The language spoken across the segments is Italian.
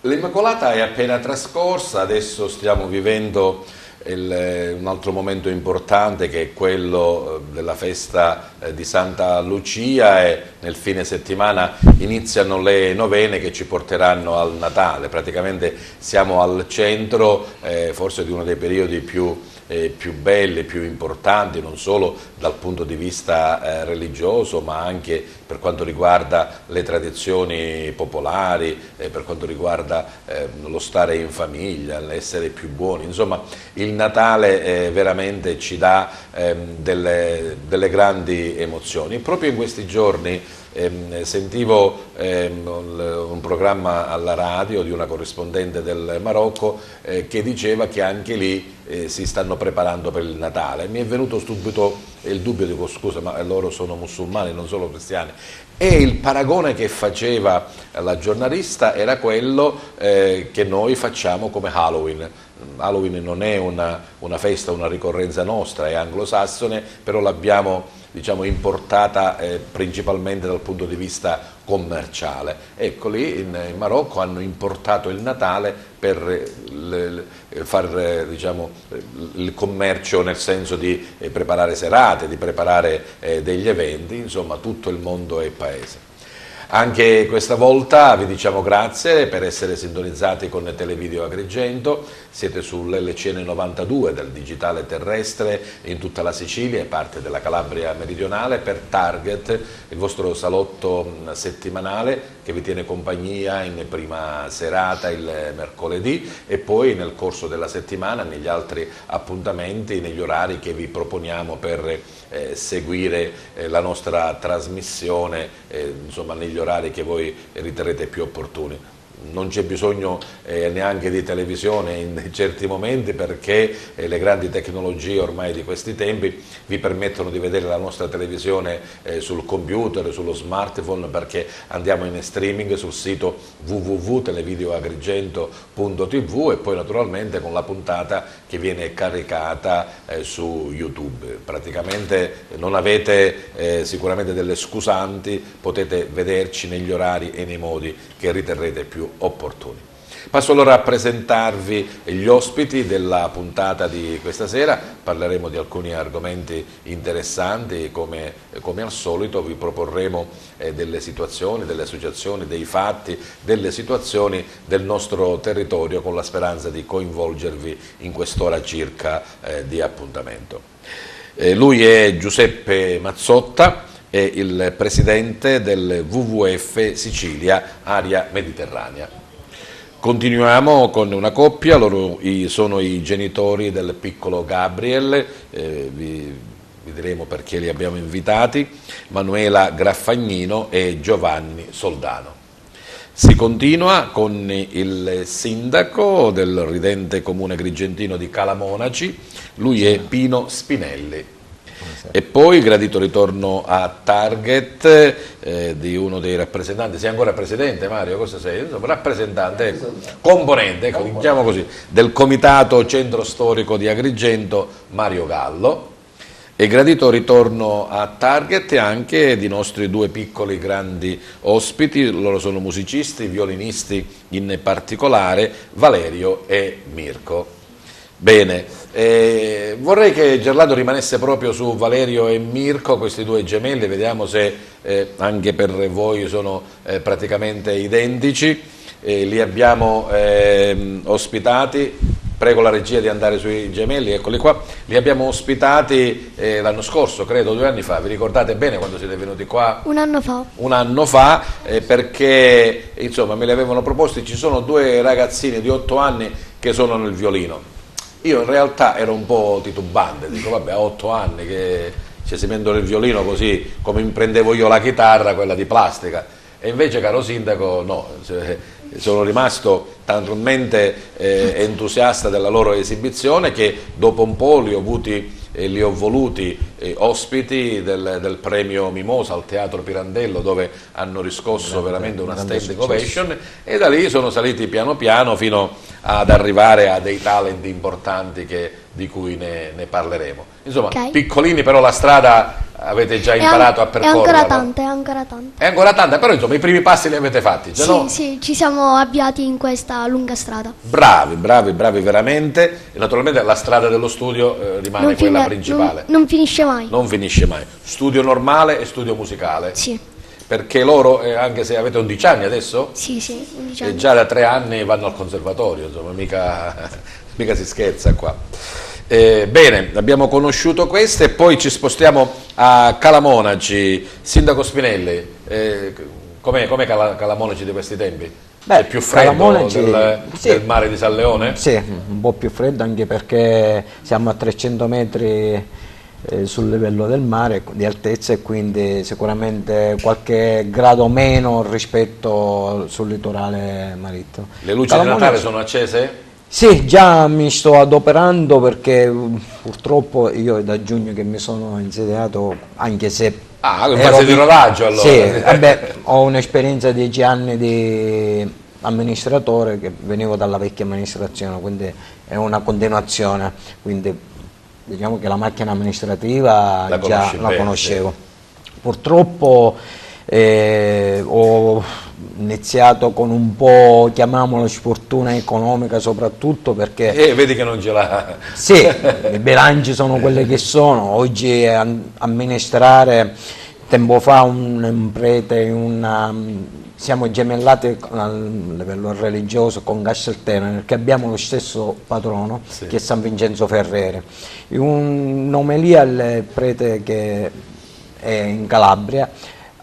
L'Immacolata è appena trascorsa, adesso stiamo vivendo un altro momento importante che è quello della festa di Santa Lucia, e nel fine settimana iniziano le novene che ci porteranno al Natale. Praticamente siamo al centro forse di uno dei periodi più belli, più importanti, non solo dal punto di vista religioso, ma anche per quanto riguarda le tradizioni popolari, per quanto riguarda lo stare in famiglia, l'essere più buoni. Insomma, il Natale veramente ci dà delle grandi emozioni. Proprio in questi giorni sentivo un programma alla radio di una corrispondente del Marocco che diceva che anche lì si stanno preparando per il Natale. Mi è venuto subito il dubbio, dico scusa, ma loro sono musulmani, non solo cristiani. E il paragone che faceva la giornalista era quello che noi facciamo come Halloween. Halloween non è una festa, una ricorrenza nostra, è anglosassone, però l'abbiamo, diciamo, importata principalmente dal punto di vista commerciale. Ecco, lì in Marocco hanno importato il Natale per fare, diciamo, il commercio, nel senso di preparare serate, di preparare degli eventi, insomma tutto il mondo è paese. Anche questa volta vi diciamo grazie per essere sintonizzati con Televideo Agrigento. Siete sull'LCN 92 del digitale terrestre in tutta la Sicilia e parte della Calabria meridionale per Target, il vostro salotto settimanale che vi tiene compagnia in prima serata il mercoledì e poi nel corso della settimana negli altri appuntamenti, negli orari che vi proponiamo per seguire la nostra trasmissione, insomma negli orari che voi riterrete più opportuni. Non c'è bisogno neanche di televisione in certi momenti, perché le grandi tecnologie ormai di questi tempi vi permettono di vedere la nostra televisione sul computer, sullo smartphone, perché andiamo in streaming sul sito www.televideoagrigento.tv e poi naturalmente con la puntata che viene caricata su YouTube. Praticamente non avete sicuramente delle scusanti, potete vederci negli orari e nei modi che riterrete più opportuni. Passo allora a presentarvi gli ospiti della puntata di questa sera. Parleremo di alcuni argomenti interessanti, come al solito vi proporremo delle situazioni, delle associazioni, dei fatti, delle situazioni del nostro territorio, con la speranza di coinvolgervi in quest'ora circa di appuntamento. Lui è Giuseppe Mazzotta, è il presidente del WWF Sicilia Area Mediterranea. Continuiamo con una coppia, loro sono i genitori del piccolo Gabriel, vi diremo perché li abbiamo invitati, Manuela Graffagnino e Giovanni Soldano. Si continua con il sindaco del ridente comune agrigentino di Calamonaci, lui è Pino Spinelli. E poi gradito ritorno a Target di uno dei rappresentanti. Sei ancora presidente, Mario? Cosa sei? Insomma, rappresentante, componente, ecco, diciamo così, del comitato centro storico di Agrigento, Mario Gallo. E gradito ritorno a Target anche di nostri due piccoli grandi ospiti, loro sono musicisti, violinisti in particolare, Valerio e Mirko. Bene, vorrei che Gerlando rimanesse proprio su Valerio e Mirko, questi due gemelli, vediamo se anche per voi sono praticamente identici. Li abbiamo ospitati, prego la regia di andare sui gemelli, eccoli qua, li abbiamo ospitati l'anno scorso, credo 2 anni fa, vi ricordate bene quando siete venuti qua? Un anno fa. Un anno fa, perché insomma me li avevano proposti, ci sono 2 ragazzini di 8 anni che suonano il violino. Io in realtà ero un po' titubante, dico vabbè, a 8 anni che si mendola il violino così come imprendevo io la chitarra, quella di plastica, e invece, caro sindaco, no, sono rimasto talmente entusiasta della loro esibizione che dopo un po' li ho voluti ospiti del premio Mimosa al Teatro Pirandello, dove hanno riscosso veramente una standing ovation, e da lì sono saliti piano piano fino ad arrivare a dei talenti importanti di cui ne parleremo. Insomma, piccolini, però la strada avete già imparato a percorrerla. È ancora tanta, è ancora tanta. È ancora tanta, però insomma i primi passi li avete fatti. Cioè, sì, no? Sì, ci siamo avviati in questa lunga strada. Bravi veramente. E naturalmente la strada dello studio rimane quella principale. Non finisce mai. Non finisce mai. Studio normale e studio musicale. Sì. Perché loro, anche se avete 11 anni adesso? Sì, 11 anni. E già da 3 anni vanno al conservatorio, insomma, mica si scherza qua. Bene, abbiamo conosciuto queste e poi ci spostiamo a Calamonaci. Sindaco Spinelli, com'è Calamonaci di questi tempi? È più freddo del mare di San Leone? Sì, un po' più freddo, anche perché siamo a 300 metri sul livello del mare di altezza, e quindi sicuramente qualche grado meno rispetto sul litorale marittimo. Le luci di Natale sono accese? Sì, già mi sto adoperando, perché purtroppo io è da giugno che mi sono insediato, anche se... in fase di rodaggio allora? Sì, vabbè, ho un'esperienza di 10 anni di amministratore, che venivo dalla vecchia amministrazione, quindi è una continuazione, quindi diciamo che la macchina amministrativa già la conoscevo. Sì. Purtroppo ho iniziato con un po', chiamiamolo, sfortuna economica, soprattutto perché... vedi che non ce l'ha. Sì, i bilanci sono quelli che sono. Oggi amministrare, tempo fa un prete, siamo gemellati a livello religioso con Castelterra, perché abbiamo lo stesso patrono, sì, che è San Vincenzo Ferrere. In un'omelia il prete che è in Calabria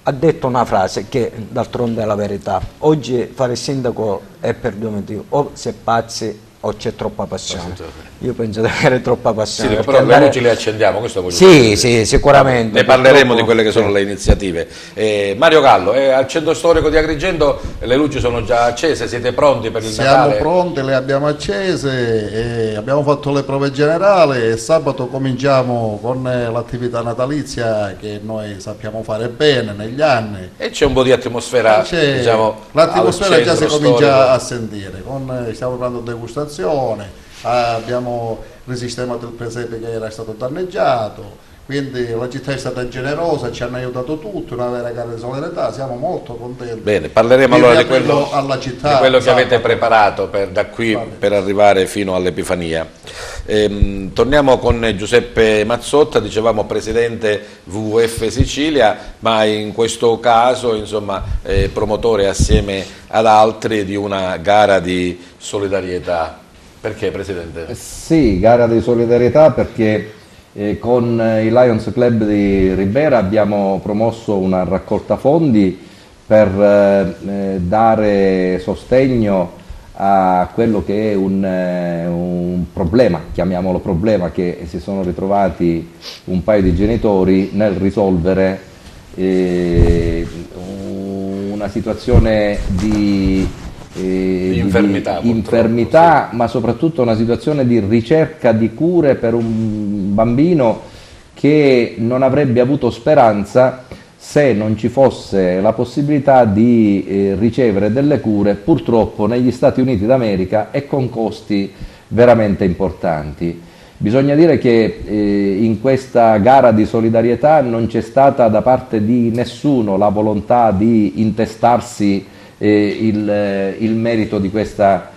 ha detto una frase che d'altronde è la verità: oggi fare il sindaco è per due motivi: o si è pazzi o c'è troppa passione. Io penso di avere troppa passione. Sì, però le luci le accendiamo, questo voglio dire. Sì, sicuramente. Ne parleremo di quelle che sono le iniziative. Mario Gallo, al centro storico di Agrigento le luci sono già accese, siete pronti per il Natale? Siamo pronti, le abbiamo accese, abbiamo fatto le prove generali e sabato cominciamo con l'attività natalizia che noi sappiamo fare bene negli anni. E c'è un po' di atmosfera, diciamo, l'atmosfera già si comincia a sentire, stiamo parlando di degustazione. Abbiamo risistemato il presepe che era stato danneggiato, quindi la città è stata generosa, ci hanno aiutato tutti, una vera gara di solidarietà, siamo molto contenti. Bene, parleremo allora di quello, alla città, di quello che avete preparato da qui per arrivare fino all'Epifania. Torniamo con Giuseppe Mazzotta, dicevamo presidente WWF Sicilia, ma in questo caso insomma promotore assieme ad altri di una gara di solidarietà. Perché, Presidente? Sì, gara di solidarietà perché con il Lions Club di Ribera abbiamo promosso una raccolta fondi per dare sostegno a quello che è un problema, chiamiamolo problema, che si sono ritrovati un paio di genitori nel risolvere una situazione di infermità, ma soprattutto una situazione di ricerca di cure per un bambino che non avrebbe avuto speranza se non ci fosse la possibilità di ricevere delle cure, purtroppo negli Stati Uniti d'America, e con costi veramente importanti. Bisogna dire che in questa gara di solidarietà non c'è stata da parte di nessuno la volontà di intestarsi il merito di questa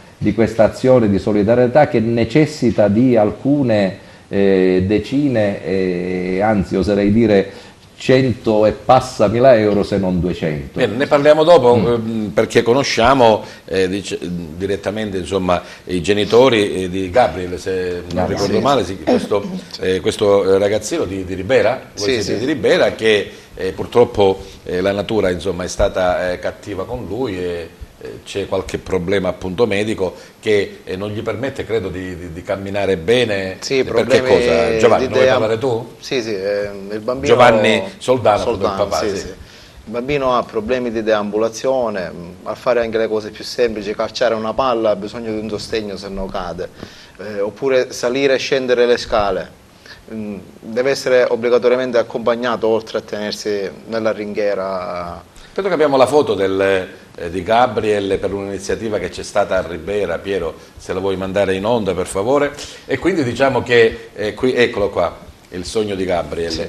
azione di solidarietà, che necessita di alcune decine, anzi oserei dire 100 e passa mila euro, se non 200. Bene, ne parliamo dopo perché conosciamo direttamente insomma, i genitori di Gabriel, se non ricordo male, questo ragazzino di Ribera, sì. Di Ribera, che purtroppo la natura insomma, è stata cattiva con lui e c'è qualche problema appunto medico che non gli permette, credo, di camminare bene. Sì, perché cosa? Giovanni, vuoi parlare tu? Sì, il bambino Giovanni Soldano, il papà. Sì. Il bambino ha problemi di deambulazione, a fare anche le cose più semplici, calciare una palla ha bisogno di un sostegno, se no cade, oppure salire e scendere le scale. deve essere obbligatoriamente accompagnato oltre a tenersi nella ringhiera. Credo che abbiamo la foto di Gabriel per un'iniziativa che c'è stata a Ribera. Piero, se la vuoi mandare in onda per favore. E quindi diciamo che qui, eccolo qua, il sogno di Gabriel. Sì.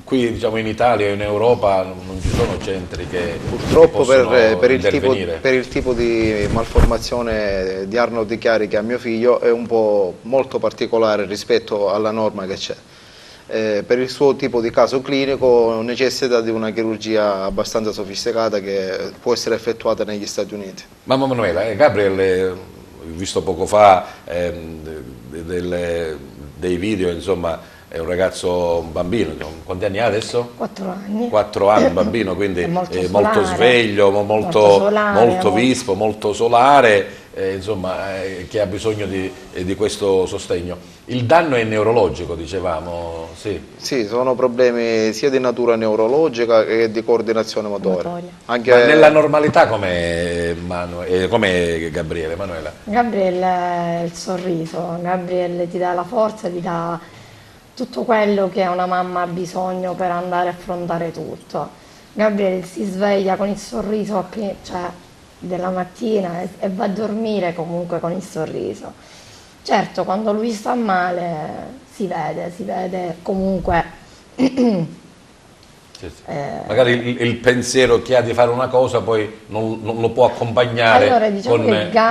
Qui diciamo in Italia e in Europa non ci sono centri che purtroppo per il tipo di malformazione di Arnold di Chiari che ha mio figlio è un po' molto particolare rispetto alla norma che c'è. Per il suo tipo di caso clinico necessita di una chirurgia abbastanza sofisticata che può essere effettuata negli Stati Uniti. Mamma Manuela, Gabriel, ho visto poco fa dei video, insomma, è un ragazzo, un bambino, quanti anni ha adesso? 4 anni. 4 anni, un bambino, quindi molto sveglio, molto vispo, molto solare, insomma, che ha bisogno di questo sostegno. Il danno è neurologico, dicevamo, sì? Sì, sono problemi sia di natura neurologica che di coordinazione motoria. Anche... Ma nella normalità com'è Gabriele, Manuela? Gabriele è il sorriso, Gabriele ti dà la forza, ti dà tutto quello che una mamma ha bisogno per andare a affrontare tutto. Gabriele si sveglia con il sorriso della mattina e va a dormire comunque con il sorriso. Certo, quando lui sta male si vede comunque. Sì. Magari il pensiero che ha di fare una cosa poi non lo può accompagnare allora, diciamo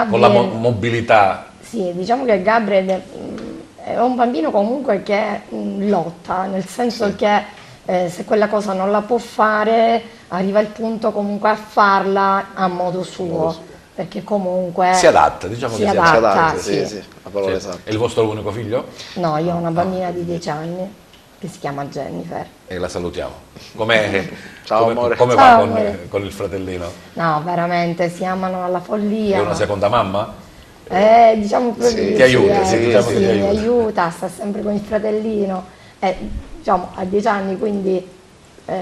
con la mobilità. Sì, diciamo che Gabriele è un bambino comunque che lotta, nel senso sì, che se quella cosa non la può fare arriva il punto comunque a farla a modo suo, perché comunque si adatta, diciamo che si adatta, sì, la parola esatta. È il vostro unico figlio? No, io ho una bambina di 10 anni che si chiama Jennifer. E la salutiamo. Ciao amore. Come va con il fratellino? No, veramente, si amano alla follia. È una seconda mamma? Diciamo proprio sì, ti aiuta, diciamo che ti aiuta, sta sempre con il fratellino, diciamo a 10 anni quindi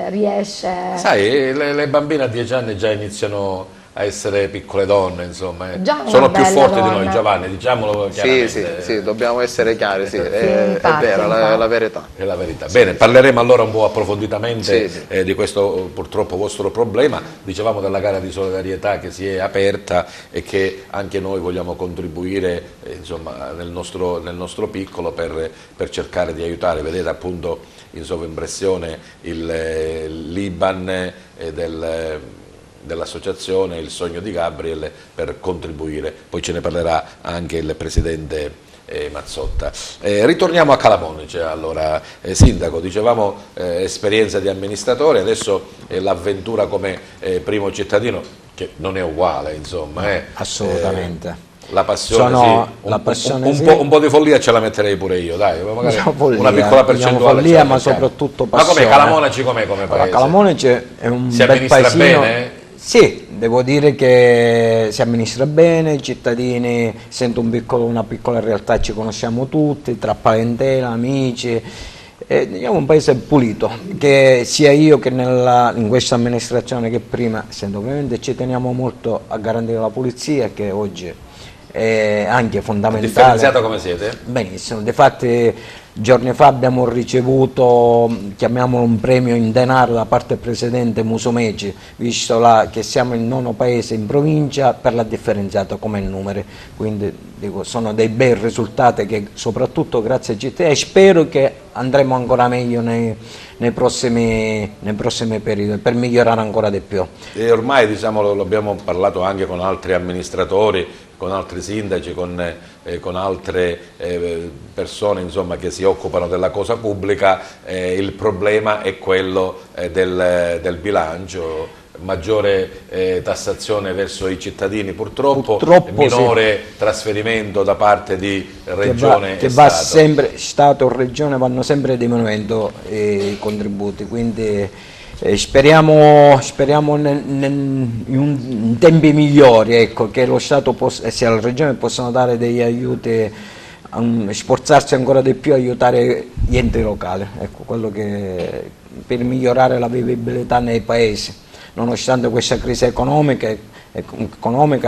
riesce... Sai, le bambine a 10 anni già iniziano a essere piccole donne, insomma, sono più forti donna. di noi, Giovanni, diciamolo chiaramente. Sì, dobbiamo essere chiari, è vera, la verità. È la verità. Bene, parleremo allora un po' approfonditamente di questo purtroppo vostro problema. Dicevamo della gara di solidarietà che si è aperta e che anche noi vogliamo contribuire insomma, nel nostro piccolo per cercare di aiutare. Vedete appunto in sovraimpressione l'IBAN dell'associazione Il Sogno di Gabriel per contribuire, poi ce ne parlerà anche il presidente Mazzotta. Ritorniamo a Calamonice allora, sindaco, dicevamo esperienza di amministratore, adesso l'avventura come primo cittadino che non è uguale insomma. Assolutamente. La passione, un po' di follia ce la metterei pure io, dai, magari una piccola percentuale. Follia, ma soprattutto passione. Ma com'è Calamonice come paese? Calamonice è un si bel paesino. Bene? Sì, devo dire che si amministra bene, i cittadini, essendo una piccola realtà ci conosciamo tutti, tra parentela, amici, diciamo un paese pulito, che sia io che in questa amministrazione che prima, essendo ovviamente ci teniamo molto a garantire la pulizia che oggi è anche fondamentale. Differenziata come siete? Benissimo, difatti giorni fa abbiamo ricevuto, chiamiamolo un premio in denaro da parte del presidente Musumeci, visto che siamo il 9° paese in provincia per la differenziata come numeri, quindi dico, sono dei bei risultati che soprattutto grazie a GT e spero che andremo ancora meglio nei prossimi periodi per migliorare ancora di più. E ormai diciamo, lo abbiamo parlato anche con altri amministratori, con altri sindaci, con altre persone insomma, che si occupano della cosa pubblica, il problema è quello del bilancio, maggiore tassazione verso i cittadini purtroppo minore trasferimento da parte di regione che va sempre, Stato o regione vanno sempre diminuendo i contributi, quindi speriamo in tempi migliori, ecco, che lo Stato sia la regione possano dare degli aiuti, sforzarsi ancora di più, aiutare gli enti locali, ecco, quello che per migliorare la vivibilità nei paesi, nonostante questa crisi economica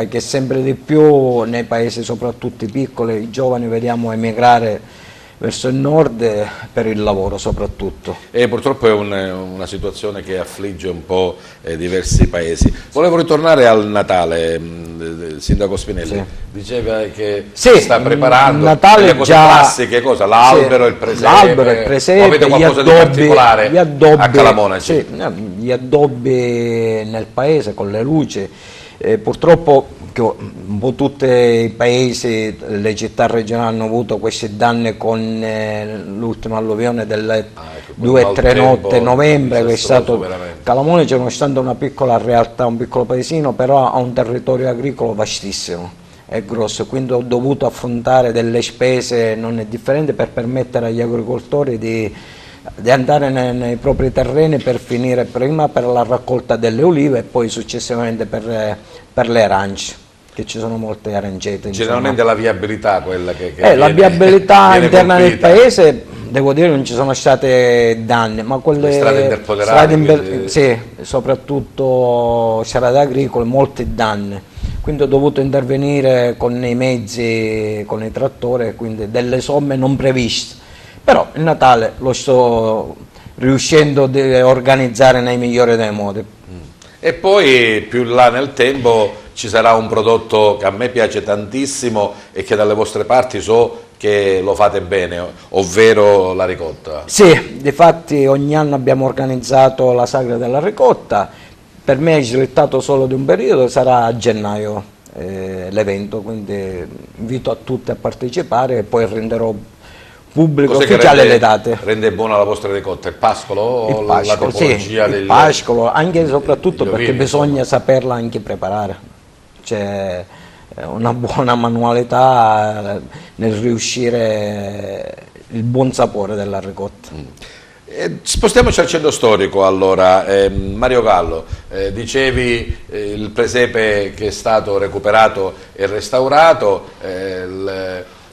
che sempre di più nei paesi soprattutto piccoli, i giovani vediamo emigrare verso il nord per il lavoro soprattutto. E purtroppo è una situazione che affligge un po' diversi paesi. Volevo ritornare al Natale, Sindaco Spinelli. Sì. Diceva che Sì, sta preparando Natale delle cose già, classiche, cosa? L'albero, sì, il presepe. l'albero, il presepe, O avete qualcosa di particolare gli addobbi, a Calamone? sì, gli addobbi nel paese con le luci. Purtroppo un po' tutti i paesi, le città regionali hanno avuto questi danni con l'ultima alluvione delle 2-3 notte novembre, che è stato veramente. Calamone, c'è nonostante una piccola realtà, un piccolo paesino, però ha un territorio agricolo vastissimo, è grosso, quindi ho dovuto affrontare delle spese non indifferenti per permettere agli agricoltori di andare nei propri terreni per finire prima per la raccolta delle olive e poi successivamente per le arance, che ci sono molte arancete. Generalmente la viabilità quella che la viabilità viene interna del colpita. paese, devo dire, non ci sono state danni, ma quelle Le strade interpoderali, sì, soprattutto strade agricole, molti danni. Quindi ho dovuto intervenire con i mezzi, con i trattori, quindi delle somme non previste. Però il Natale lo sto riuscendo a organizzare nei migliori dei modi. E poi più là nel tempo ci sarà un prodotto che a me piace tantissimo e che dalle vostre parti so che lo fate bene, ovvero la ricotta. Sì, difatti ogni anno abbiamo organizzato la sagra della ricotta, per me è slittato solo di un periodo, sarà a gennaio l'evento, quindi invito a tutti a partecipare e poi renderò pubblico Cos'è ufficiale che le date. rende buona la vostra ricotta? Il pascolo o Il la pascolo, tipologia sì, il pascolo, anche e soprattutto degli perché ovini, bisogna insomma. saperla anche preparare. C'è una buona manualità nel riuscire il buon sapore della ricotta. Spostiamoci al centro storico allora. Mario Gallo, dicevi il presepe che è stato recuperato e restaurato,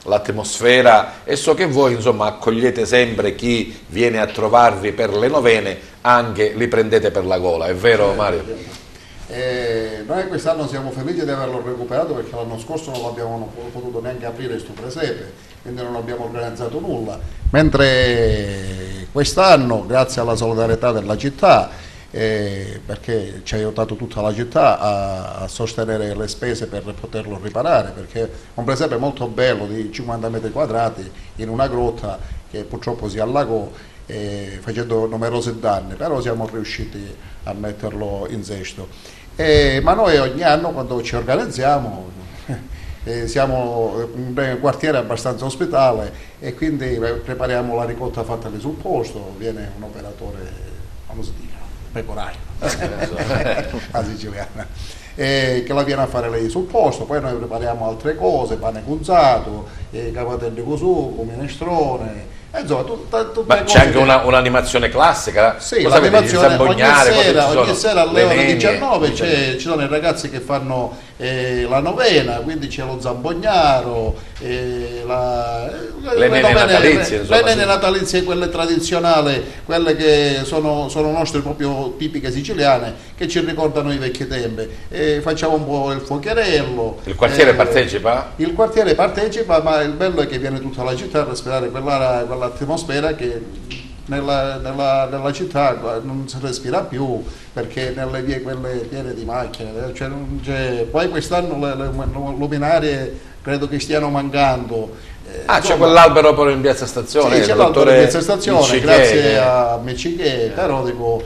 l'atmosfera, e so che voi insomma accogliete sempre chi viene a trovarvi per le novene, anche li prendete per la gola, è vero Mario? Noi quest'anno siamo felici di averlo recuperato perché l'anno scorso non abbiamo potuto neanche aprire questo presepe, quindi non abbiamo organizzato nulla, mentre quest'anno grazie alla solidarietà della città, perché ci ha aiutato tutta la città a sostenere le spese per poterlo riparare, perché è un presepe molto bello di 50 metri quadrati in una grotta che purtroppo si allagò facendo numerosi danni, però siamo riusciti a metterlo in sesto. Ma noi ogni anno quando ci organizziamo siamo un quartiere abbastanza ospitale e quindi prepariamo la ricotta fatta lì sul posto, viene un operatore, come si dice, pecoraio, la siciliana, che la viene a fare lei sul posto, poi noi prepariamo altre cose, pane cunzato, cavatelli con sugo, minestrone, insomma Ma c'è anche un'animazione classica? Sì, cosa vedi? l'animazione ogni Ogni sera alle ore 19 ci sono i ragazzi che fanno la novena, quindi c'è lo zambognaro, le nene natalizie, insomma, le nene natalizie, quelle tradizionali, quelle che sono nostre proprio tipiche siciliane, che ci ricordano i vecchi tempi. Facciamo un po' il fuocherello. Il quartiere partecipa? Il quartiere partecipa, ma il bello è che viene tutta la città a respirare quell'atmosfera che nella città non si respira più, perché nelle vie quelle piene di macchine, cioè non c'è. Poi quest'anno le luminarie credo che stiano mancando. C'è quell'albero però in Piazza Stazione? Sì, c'è l'albero in Piazza Stazione, grazie a Meciché, però dico,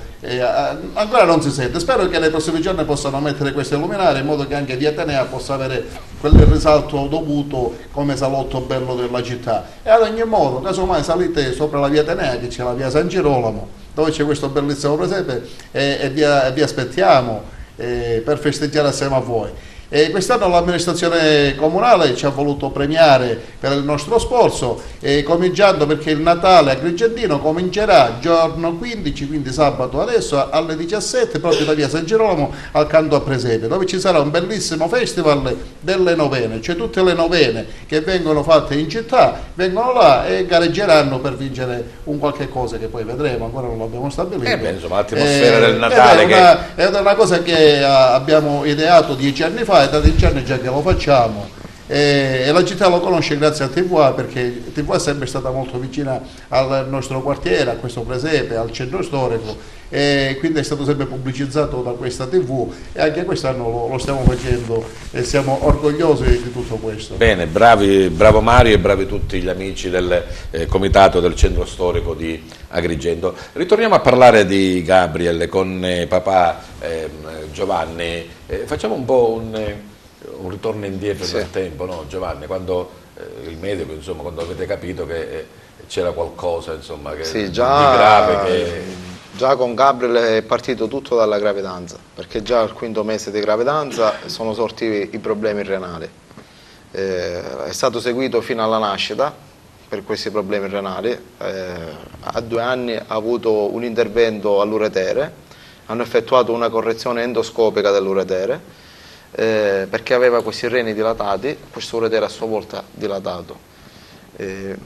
ancora non si sente. Spero che nei prossimi giorni possano mettere queste luminarie in modo che anche Via Atenea possa avere quel risalto dovuto come salotto bello della città. E ad ogni modo, casomai salite sopra la Via Atenea, che c'è la Via San Girolamo, dove c'è questo bellissimo presepe, e vi aspettiamo per festeggiare assieme a voi. Quest'anno l'amministrazione comunale ci ha voluto premiare per il nostro sforzo, cominciando perché il Natale a Agrigentino comincerà giorno 15, quindi sabato adesso alle 17, proprio da via San Girolamo accanto a Presepe, dove ci sarà un bellissimo festival delle novene, cioè tutte le novene che vengono fatte in città vengono là e gareggeranno per vincere un qualche cosa che poi vedremo, ancora non l'abbiamo stabilito. Insomma, l'atmosfera del Natale è una cosa che abbiamo ideato 10 anni fa, e da 10 anni già che lo facciamo, e la città lo conosce grazie a TVA, perché TVA è sempre stata molto vicina al nostro quartiere, a questo presepe, al centro storico, e quindi è stato sempre pubblicizzato da questa TV, e anche quest'anno lo stiamo facendo e siamo orgogliosi di tutto questo. Bene, bravo Mario e bravi tutti gli amici del comitato del centro storico di Agrigento. Ritorniamo a parlare di Gabriel con papà Giovanni. Facciamo un po' un ritorno indietro nel tempo, no Giovanni? Quando il medico, insomma, quando avete capito che c'era qualcosa, insomma, di grave Già con Gabriel è partito tutto dalla gravidanza, perché già al 5° mese di gravidanza sono sorti i problemi renali. È stato seguito fino alla nascita per questi problemi renali. A 2 anni ha avuto un intervento all'uretere, hanno effettuato una correzione endoscopica dell'uretere perché aveva questi reni dilatati, questo uretere a sua volta dilatato.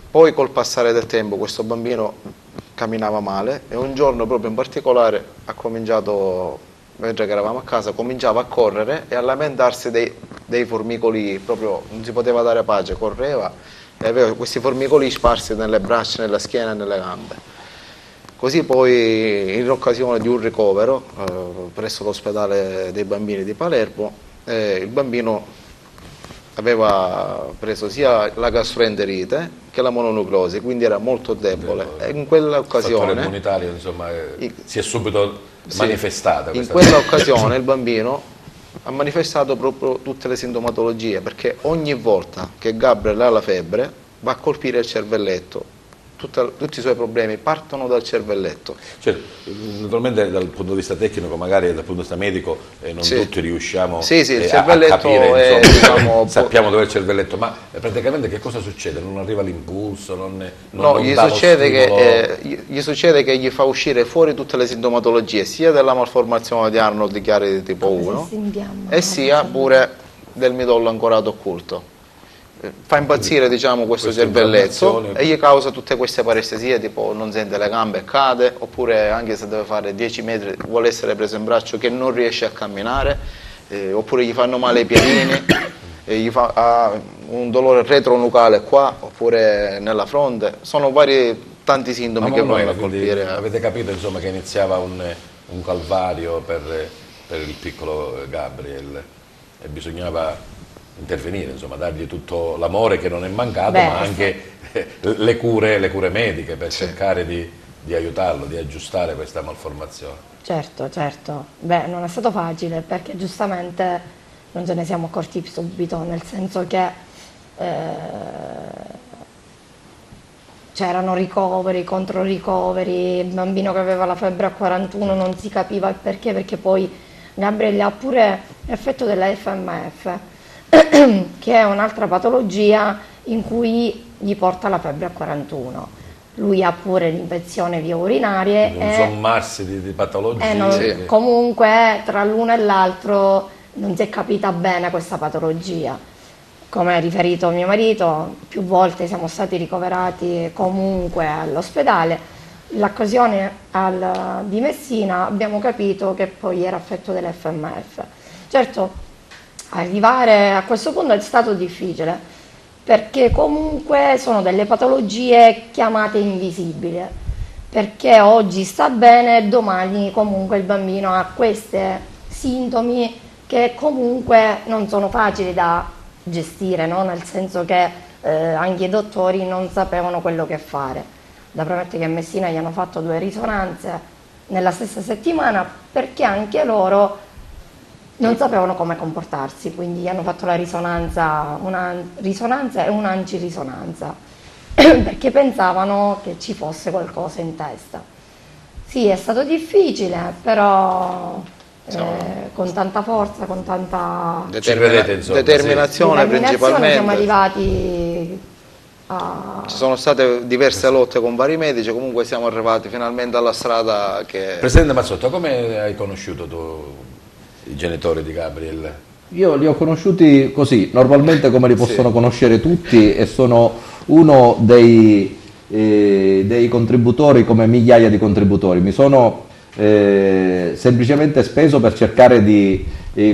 Poi col passare del tempo questo bambino camminava male e un giorno proprio in particolare ha cominciato, mentre che eravamo a casa, cominciava a correre e a lamentarsi dei formicoli, proprio non si poteva dare pace, correva e aveva questi formicoli sparsi nelle braccia, nella schiena e nelle gambe. Così poi in occasione di un ricovero presso l'ospedale dei bambini di Palermo, il bambino aveva preso sia la gastroenterite che la mononucleosi, quindi era molto debole. E in quell'occasione il fattore immunitario, insomma, si è subito manifestata. In quella occasione il bambino ha manifestato proprio tutte le sintomatologie, perché ogni volta che Gabriel ha la febbre va a colpire il cervelletto. Tutti i suoi problemi partono dal cervelletto. Cioè, naturalmente dal punto di vista tecnico, magari dal punto di vista medico, non tutti riusciamo il a capire, insomma, diciamo, sappiamo dove è il cervelletto, ma praticamente che cosa succede? Non arriva l'impulso? Gli succede che gli fa uscire fuori tutte le sintomatologie, sia della malformazione di Arnold di Chiari di tipo 1 e sia pure del midollo ancorato occulto. Fa impazzire, diciamo, questo cervelletto e gli causa tutte queste parestesie, tipo non sente le gambe e cade, oppure anche se deve fare 10 metri vuole essere preso in braccio che non riesce a camminare, oppure gli fanno male i piedini, ha un dolore retronucleare qua oppure nella fronte. Sono tanti sintomi che vanno a colpire. Avete capito, insomma, che iniziava un calvario per il piccolo Gabriel e bisognava intervenire, insomma, dargli tutto l'amore che non è mancato, ma anche le cure mediche per cercare di aiutarlo, di aggiustare questa malformazione. Certo. Beh, non è stato facile, perché giustamente non ce ne siamo accorti subito, nel senso che c'erano ricoveri, controricoveri, il bambino che aveva la febbre a 41 non si capiva il perché poi Gabriele ha pure effetto della FMF, che è un'altra patologia in cui gli porta la febbre a 41. Lui ha pure l'infezione via urinarie. Un sommarsi di patologie. Comunque tra l'uno e l'altro non si è capita bene questa patologia. Come ha riferito mio marito, più volte siamo stati ricoverati comunque all'ospedale. L'occasione di Messina abbiamo capito che poi era affetto dell'FMF. Certo, arrivare a questo punto è stato difficile, perché comunque sono delle patologie chiamate invisibili, perché oggi sta bene e domani comunque il bambino ha questi sintomi che comunque non sono facili da gestire, no? Nel senso che anche i dottori non sapevano quello che fare. Da premettere che a Messina gli hanno fatto 2 risonanze nella stessa settimana, perché anche loro non sapevano come comportarsi, quindi gli hanno fatto la risonanza, una risonanza e un'ancirisonanza, perché pensavano che ci fosse qualcosa in testa. Sì, è stato difficile, però con tanta forza, con tanta determinazione principalmente. Siamo arrivati a... Ci sono state diverse lotte con vari medici, comunque siamo arrivati finalmente alla strada che... Presidente Mazzotto, come hai conosciuto tu i genitori di Gabriel? Io li ho conosciuti così, normalmente come li possono conoscere tutti, e sono uno dei contributori, come migliaia di contributori. Mi sono semplicemente speso per cercare di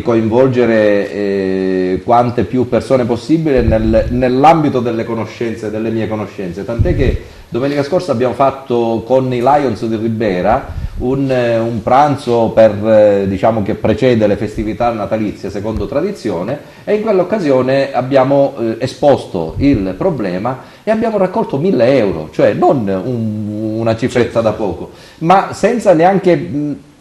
coinvolgere quante più persone possibile nell'ambito delle conoscenze, delle mie conoscenze, tant'è che domenica scorsa abbiamo fatto con i Lions di Ribera un pranzo per, diciamo, che precede le festività natalizie secondo tradizione, e in quell'occasione abbiamo esposto il problema e abbiamo raccolto 1.000 euro, cioè non una cifretta da poco, ma senza neanche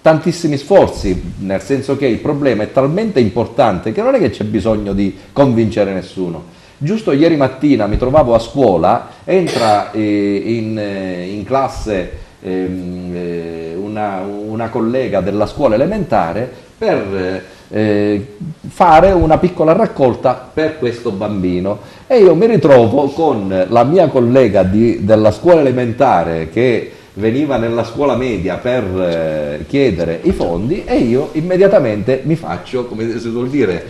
tantissimi sforzi, nel senso che il problema è talmente importante che non è che c'è bisogno di convincere nessuno. Giusto ieri mattina mi trovavo a scuola, entra in classe una collega della scuola elementare per fare una piccola raccolta per questo bambino, e io mi ritrovo con la mia collega della scuola elementare che veniva nella scuola media per chiedere i fondi, e io immediatamente mi faccio, come si suol dire,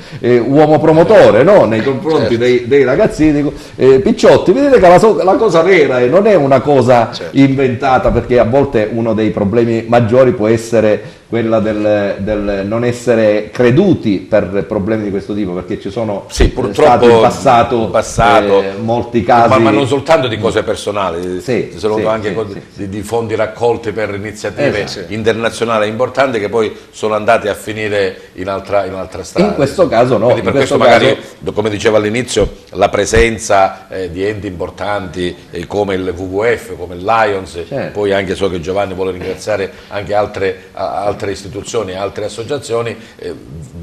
uomo promotore, no? Nei confronti dei ragazzini, dico, picciotti, vedete che la cosa vera non è una cosa inventata, perché a volte uno dei problemi maggiori può essere quella del non essere creduti per problemi di questo tipo, perché ci sono purtroppo stati in passato molti casi, ma non soltanto di cose personali, sono anche di fondi raccolti per iniziative internazionali importanti che poi sono andati a finire in altra strada. In questo caso no. Quindi per questo magari, come dicevo all'inizio, la presenza di enti importanti come il WWF, come il Lions, poi anche so che Giovanni vuole ringraziare anche altre istituzioni, altre associazioni,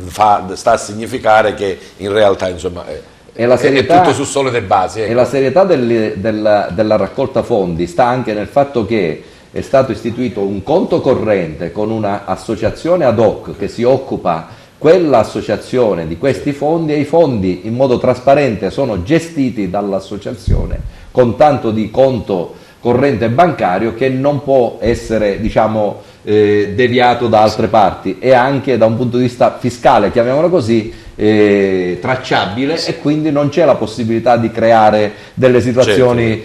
sta a significare che in realtà, insomma, e la serietà, è tutto su solide basi. E la serietà della raccolta fondi sta anche nel fatto che è stato istituito un conto corrente con un'associazione ad hoc che si occupa, quell'associazione, di questi fondi, e i fondi in modo trasparente sono gestiti dall'associazione con tanto di conto corrente bancario che non può essere, diciamo, deviato da altre parti, e anche da un punto di vista fiscale, chiamiamolo così, tracciabile, e quindi non c'è la possibilità di creare delle situazioni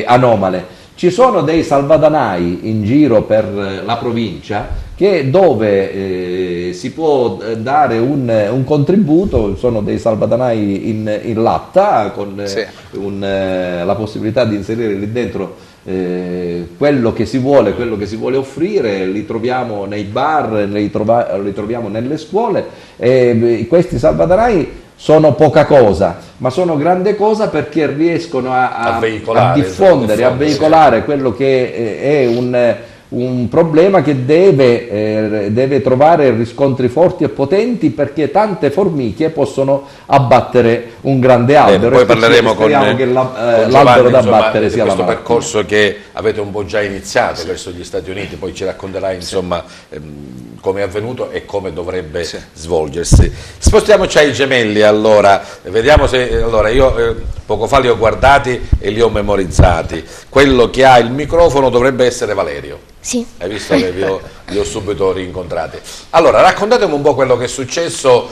anomale. Ci sono dei salvadanai in giro per la provincia dove si può dare un contributo, sono dei salvadanai in latta con la possibilità di inserire lì dentro quello che si vuole offrire. Li troviamo nei bar, li troviamo nelle scuole, e questi salvadanai sono poca cosa, ma sono grande cosa perché riescono a diffondere, a veicolare quello che è un problema che deve trovare riscontri forti e potenti, perché tante formiche possono abbattere un grande albero. Poi parleremo con l'albero da abbattere sia la questo percorso che avete un po' già iniziato verso gli Stati Uniti, poi ci racconterai insomma come è avvenuto e come dovrebbe svolgersi. Spostiamoci ai gemelli, allora, vediamo se... Allora, io poco fa li ho guardati e li ho memorizzati. Quello che ha il microfono dovrebbe essere Valerio. Sì. Hai visto che li ho subito rincontrati. Allora, raccontatemi un po' quello che è successo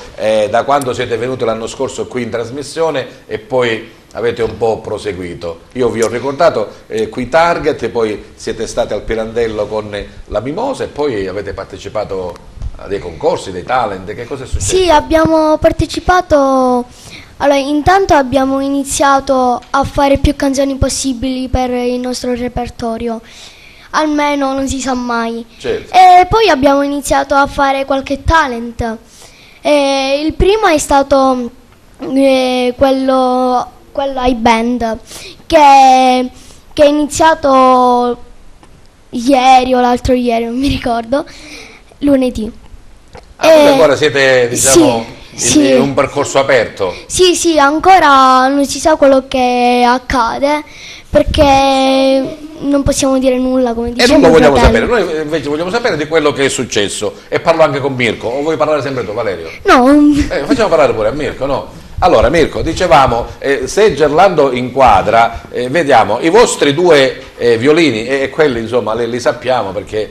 da quando siete venuti l'anno scorso qui in trasmissione e poi avete un po' proseguito. Io vi ho ricordato qui Target, e poi siete stati al Pirandello con la Mimosa, e poi avete partecipato a dei concorsi, dei talent. Che cosa è successo? Sì, abbiamo partecipato. Allora, intanto abbiamo iniziato a fare più canzoni possibili per il nostro repertorio, almeno non si sa mai. Certo. E poi abbiamo iniziato a fare qualche talent. Il primo è stato quello ai band che è iniziato ieri o l'altro ieri, non mi ricordo, lunedì. Ancora siete, diciamo, in un percorso aperto? Sì, ancora non si sa quello che accade, perché non possiamo dire nulla, come diceva. E non lo vogliamo sapere, noi invece vogliamo sapere di quello che è successo, e parlo anche con Mirko. O vuoi parlare sempre tu, Valerio? No. Facciamo parlare pure a Mirko, no? Allora Mirko, dicevamo, se Gerlando inquadra, vediamo i vostri due violini, e quelli insomma li sappiamo, perché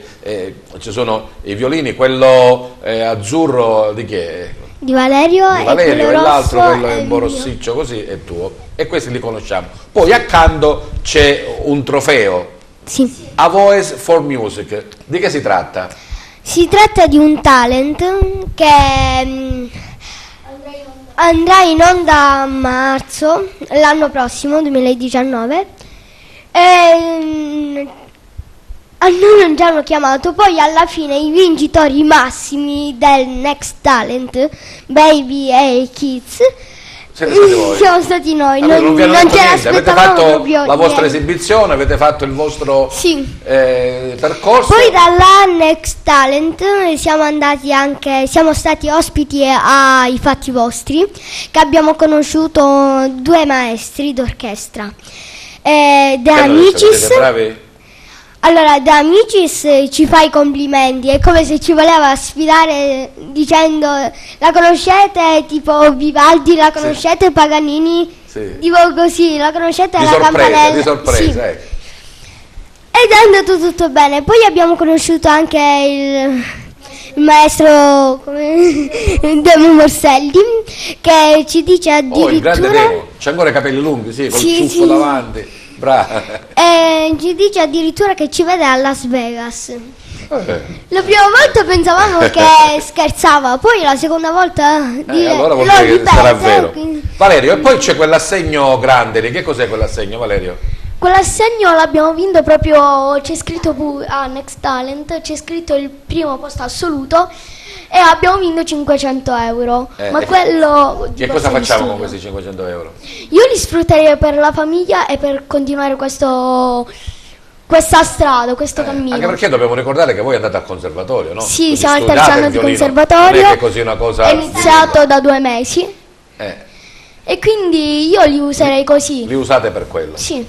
ci sono i violini, quello azzurro di chi è? Di Valerio, e l'altro, quello è un po' rossiccio così, è tuo, e questi li conosciamo. Poi accanto c'è un trofeo, sì, A Voice for Music. Di che si tratta? Si tratta di un talent che andrà in onda a marzo, l'anno prossimo, 2019. A noi ci hanno chiamato, poi alla fine i vincitori massimi del Next Talent, Baby e Kids, Siete stati voi? siamo stati noi. Allora, non vi hanno detto ce niente, avete l'aspettavamo fatto proprio la vostra niente. esibizione, avete fatto il vostro percorso. Poi dalla Next Talent siamo stati ospiti ai Fatti Vostri, che abbiamo conosciuto 2 maestri d'orchestra. De Che hanno detto, Amicis. siete bravi? Allora, De Amicis ci fa i complimenti, è come se ci voleva sfidare dicendo: la conoscete tipo Vivaldi, la conoscete Paganini, Sì. tipo così, la conoscete Di la sorpresa, campanella. di sorpresa, Sì. ecco. Ed è andato tutto bene. Poi abbiamo conosciuto anche il maestro Demo Morselli, che ci dice Oh, il grande addirittura Demo, c'ha ancora i capelli lunghi, sì, col Sì, ciuffo sì. davanti, bravo. ci dice addirittura che ci vede a Las Vegas. Eh. La prima volta pensavamo che scherzava, poi la seconda volta Allora vuol lo dire che ripete, sarà vero. quindi- Valerio, e poi c'è quell'assegno grande lì, che cos'è quell'assegno, Valerio? Quell'assegno l'abbiamo vinto proprio, c'è scritto a Next Talent, c'è scritto il primo posto assoluto e abbiamo vinto 500 euro. Ma quello... E cosa facciamo con questi 500 euro? Io li sfrutterei per la famiglia e per continuare questa strada, questo cammino. Anche perché dobbiamo ricordare che voi andate al conservatorio, no? Sì, Quindi siamo al studiate terzo il anno di violino. conservatorio. Non è che è così una cosa... È iniziato da 2 mesi Eh, e quindi io li userei così. li usate per quello. Sì.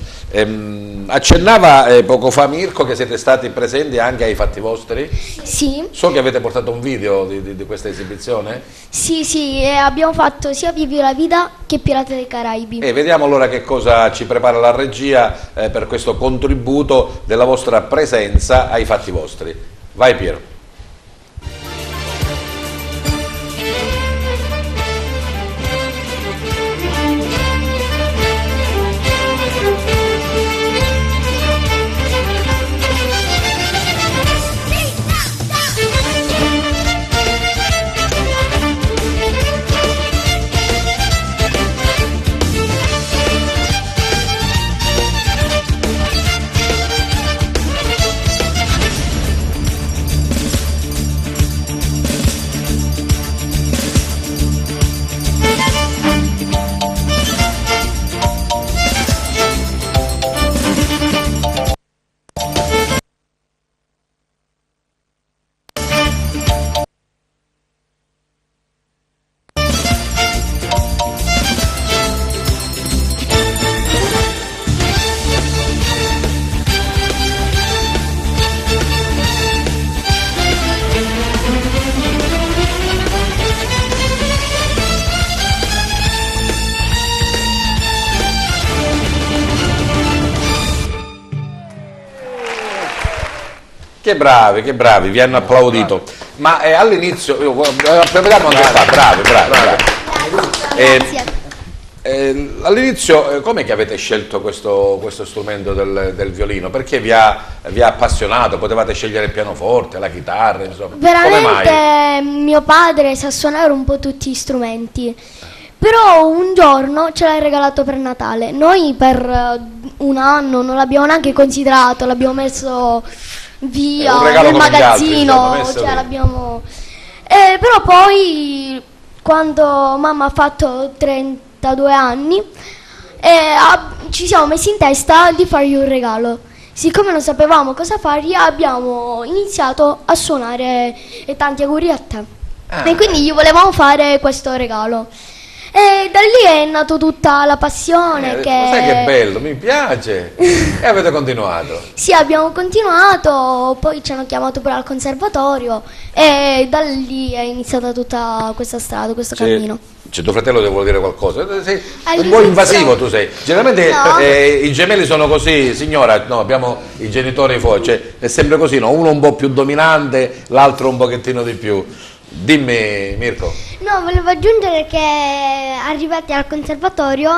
Accennava poco fa Mirko che siete stati presenti anche ai Fatti Vostri. Sì, So che avete portato un video di questa esibizione. sì, e abbiamo fatto sia Vivi la Vita che Pirati dei Caraibi. E vediamo allora che cosa ci prepara la regia per questo contributo della vostra presenza ai Fatti Vostri. Vai Piero. Che bravi, vi hanno applaudito. Ma all'inizio, vediamo anche qua, bravi. Grazie. All'inizio, come che avete scelto questo strumento del violino? Perché vi ha appassionato? Potevate scegliere il pianoforte, la chitarra, insomma. Come mai? Veramente mio padre sa suonare un po' tutti gli strumenti. Però un giorno ce l'ha regalato per Natale. Noi per un anno non l'abbiamo neanche considerato, l'abbiamo messo via un regalo nel come gli altri, magazzino, insomma, messo lì. l'abbiamo... però poi quando mamma ha fatto 32 anni ci siamo messi in testa di fargli un regalo. Siccome non sapevamo cosa fargli, abbiamo iniziato a suonare e tanti auguri a te. E quindi gli volevamo fare questo regalo. E da lì è nata tutta la passione. Sai che bello, mi piace. E avete continuato. Sì, abbiamo continuato, poi ci hanno chiamato pure al conservatorio e da lì è iniziata tutta questa strada, questo cammino. C'è tuo fratello che vuole dire qualcosa. Sei un po' All'inizio- invasivo tu sei. Generalmente No. i gemelli sono così, signora, no, abbiamo i genitori fuori, cioè, è sempre così, no? Uno un po' più dominante, l'altro un pochettino di più. Dimmi Mirko. No, volevo aggiungere che arrivati al conservatorio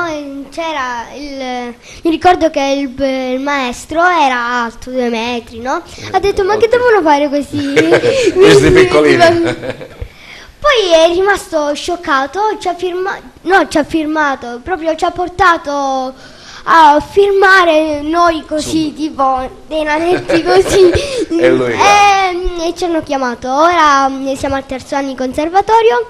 c'era mi ricordo che il maestro era alto 2 metri, no? Ha detto ma che devono fare questi Questi piccolini. Poi è rimasto scioccato, ci ha firmato, proprio ci ha portato a firmare noi così, tipo dei nanetti così. E lui e ci hanno chiamato. Ora siamo al 3° anno di conservatorio.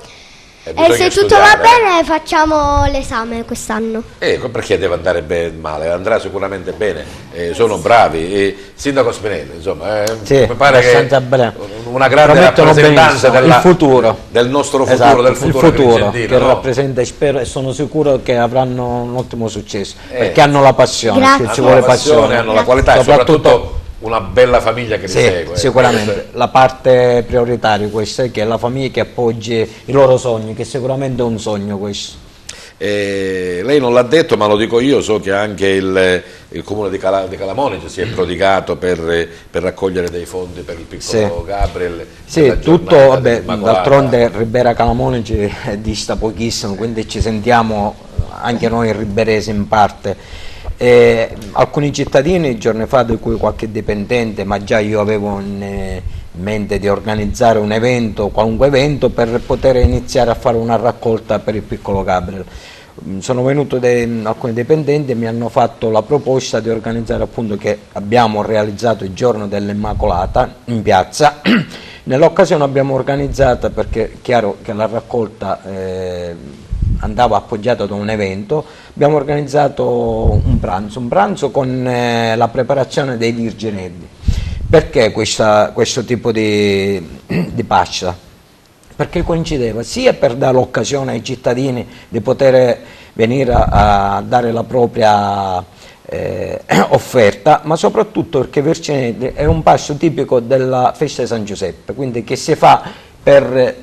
E se tutto studiare, va bene facciamo l'esame quest'anno. Perché deve andare male? Andrà sicuramente bene, sono bravi. Sindaco Spinelli, insomma, sì, mi pare che una grande rappresentanza del nostro futuro, esatto, del futuro, il futuro che no? Rappresenta, e spero e sono sicuro che avranno un ottimo successo, perché hanno la passione, Grazie. ci vuole la passione, hanno la qualità e soprattutto una bella famiglia che li segue. Sicuramente la parte prioritaria questa è che la famiglia che appoggi i loro sogni, che sicuramente è un sogno questo. Lei non l'ha detto ma lo dico io, so che anche il comune di Calamonice si è prodigato per raccogliere dei fondi per il piccolo Gabriel. Sì, tutto, vabbè, d'altronde Ribera Calamonice dista pochissimo, quindi ci sentiamo anche noi riberesi in parte. Alcuni cittadini giorni fa, di cui qualche dipendente, ma già io avevo in mente di organizzare un evento, qualunque evento, per poter iniziare a fare una raccolta per il piccolo Gabriel. Sono venuti alcuni dipendenti e mi hanno fatto la proposta di organizzare, appunto, che abbiamo realizzato il giorno dell'Immacolata in piazza. Nell'occasione abbiamo organizzato, perché è chiaro che la raccolta andava appoggiato da un evento, abbiamo organizzato un pranzo con la preparazione dei virginelli. Perché questo tipo di pasta? Perché coincideva sia per dare l'occasione ai cittadini di poter venire a dare la propria offerta, ma soprattutto perché virginelli è un pasto tipico della festa di San Giuseppe, quindi che si fa per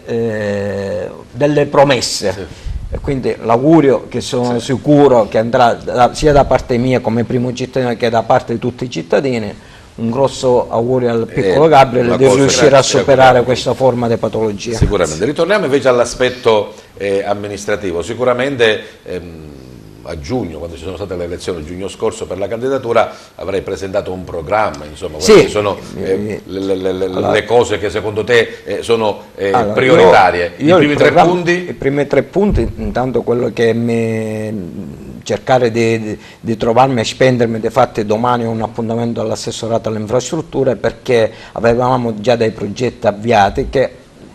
delle promesse. Sì. E quindi l'augurio, che sono sicuro che andrà sia da parte mia come primo cittadino che da parte di tutti i cittadini, un grosso augurio al piccolo Gabriel di riuscire a superare questa forma di patologia. Sicuramente. Ritorniamo invece all'aspetto amministrativo. Sicuramente a giugno, quando ci sono state le elezioni, giugno scorso, per la candidatura avrei presentato un programma, insomma, quali sono le cose che secondo te sono prioritarie? I primi 3 punti? I primi 3 punti, intanto quello che cercare di trovarmi e spendermi, difatti domani ho un appuntamento all'assessorato alle infrastrutture, perché avevamo già dei progetti avviati che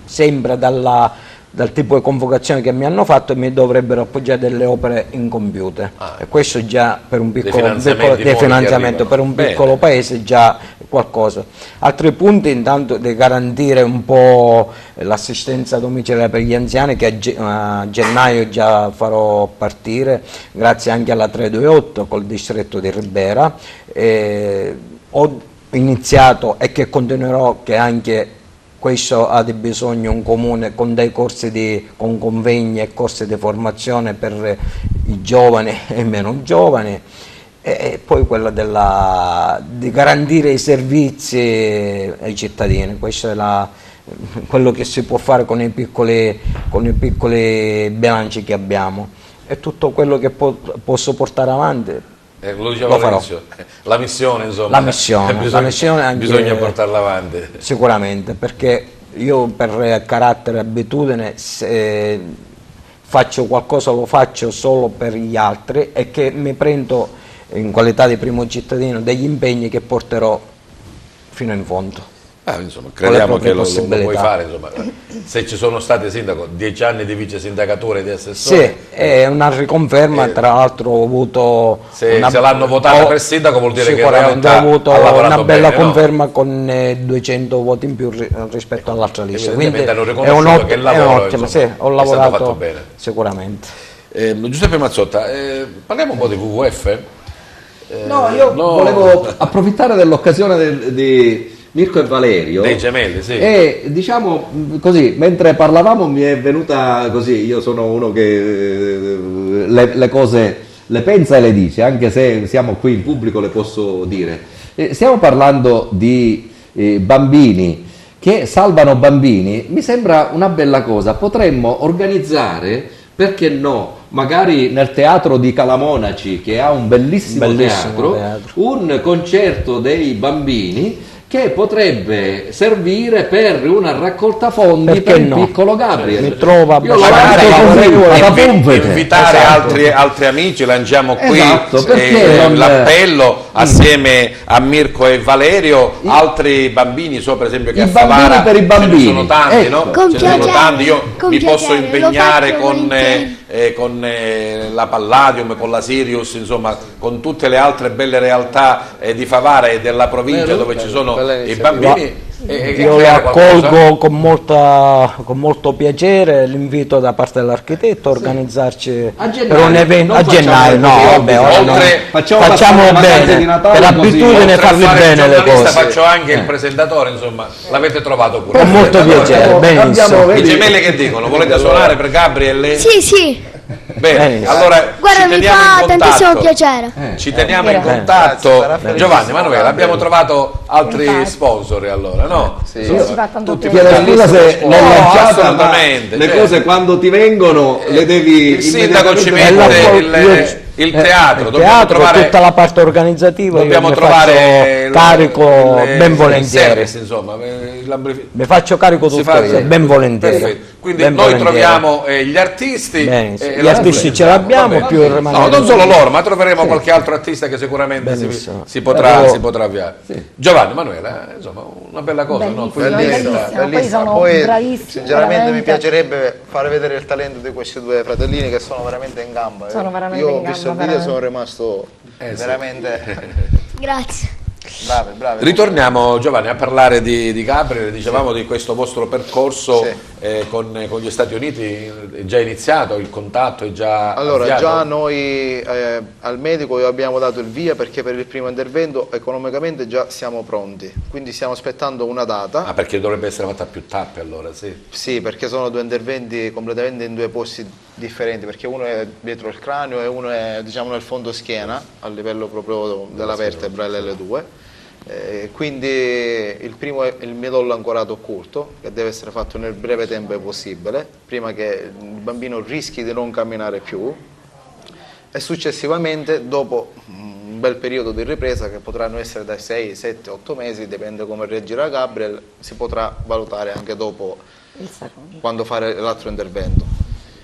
sembra dal tipo di convocazione che mi hanno fatto mi dovrebbero appoggiare delle opere incompiute, e questo già per un piccolo finanziamento per un piccolo paese già qualcosa. Altri punti, intanto, di garantire un po' l'assistenza domiciliare per gli anziani, che a gennaio già farò partire, grazie anche alla 328 col distretto di Ribera. Ho iniziato, e che continuerò, che anche questo ha di bisogno un comune, con dei corsi con convegni e corsi di formazione per i giovani e i meno giovani, e poi quello di garantire i servizi ai cittadini. Questo è quello che si può fare con i piccoli bilanci che abbiamo, e tutto quello che posso portare avanti. Lo diceva all'inizio, la missione, insomma, bisogna portarla avanti. Sicuramente, perché io per carattere e abitudine, se faccio qualcosa lo faccio solo per gli altri, e che mi prendo, in qualità di primo cittadino, degli impegni che porterò fino in fondo. Insomma, crediamo che lo puoi fare, insomma. Se ci sono stati, sindaco, 10 anni di vice sindacatura e di assessore. Sì, è una riconferma, tra l'altro ho avuto... Se l'hanno votata per sindaco vuol dire che in realtà ho avuto una bella conferma, con 200 voti in più rispetto all'altra lista. Quindi hanno riconosciuto che il lavoro, ho lavorato fatto bene. Sicuramente. Giuseppe Mazzotta, parliamo un po' di WWF? Io volevo approfittare dell'occasione di Mirko e Valerio, dei gemelli, sì. E diciamo così, mentre parlavamo mi è venuta così, io sono uno che le cose le pensa e le dice, anche se siamo qui in pubblico le posso dire. Stiamo parlando di bambini che salvano bambini, mi sembra una bella cosa. Potremmo organizzare, perché no, magari nel teatro di Calamonaci, che ha un bellissimo teatro, un concerto dei bambini che potrebbe servire per una raccolta fondi per il piccolo Gabriel. Mi trova invitare altri amici, lanciamo qui l'appello assieme a Mirko e Valerio, altri bambini, so per esempio che a Favara per i bambini. Ce ne sono tanti, no? Con Ce ne sono tanti, io mi posso piacere, impegnare con la Palladium, con la Sirius, insomma con tutte le altre belle realtà di Favara e della provincia dove ci sono i bambini. Io lo accolgo con molto piacere l'invito da parte dell'architetto a organizzarci per un evento a gennaio. Facciamo bene, per abitudine farli bene le cose. Faccio anche il presentatore, insomma, l'avete trovato pure. Con molto piacere, benissimo. I gemelli che dicono? Volete suonare per Gabriele? Sì. Bene, allora guarda, mi fa tantissimo piacere. Ci teniamo in contatto. Giovanni, Emanuele, abbiamo trovato altri sponsor allora, no? Sì, ci fa tanto Chiedo scusa se l'ho lanciata, assolutamente. Le cose quando ti vengono le devi il sindaco ci mette il teatro, dobbiamo trovare tutta la parte organizzativa, dobbiamo trovare carico ben volentieri, service, insomma, mi faccio carico tutto io, ben volentieri. Perfetto. Quindi noi troviamo gli artisti, gli artisti ce l'abbiamo, più no, non solo loro, ma troveremo qualche altro artista che sicuramente si potrà avviare. Giovanni, Emanuele, insomma, una bella cosa, no? Bellissima. Poi sinceramente mi piacerebbe fare vedere il talento di questi due fratellini che sono veramente in gamba. Io ho visto il video, sono rimasto veramente Grazie. Bravi. Ritorniamo, Giovanni, a parlare di Gabriele. Dicevamo di questo vostro percorso con gli Stati Uniti. È già iniziato il contatto? È già avviato? Già noi al medico abbiamo dato il via, perché per il primo intervento economicamente già siamo pronti, quindi stiamo aspettando una data. Perché dovrebbe essere fatta a più tappe allora? Sì, perché sono due interventi completamente in due posti differenti, perché uno è dietro il cranio e uno è, diciamo, nel fondo schiena, a livello proprio della vertebra L2. Quindi il primo è il midollo ancorato occulto, che deve essere fatto nel breve tempo possibile, prima che il bambino rischi di non camminare più, e successivamente, dopo un bel periodo di ripresa, che potranno essere dai 6, 7, 8 mesi, dipende come reagirà Gabriel, si potrà valutare anche dopo quando fare l'altro intervento,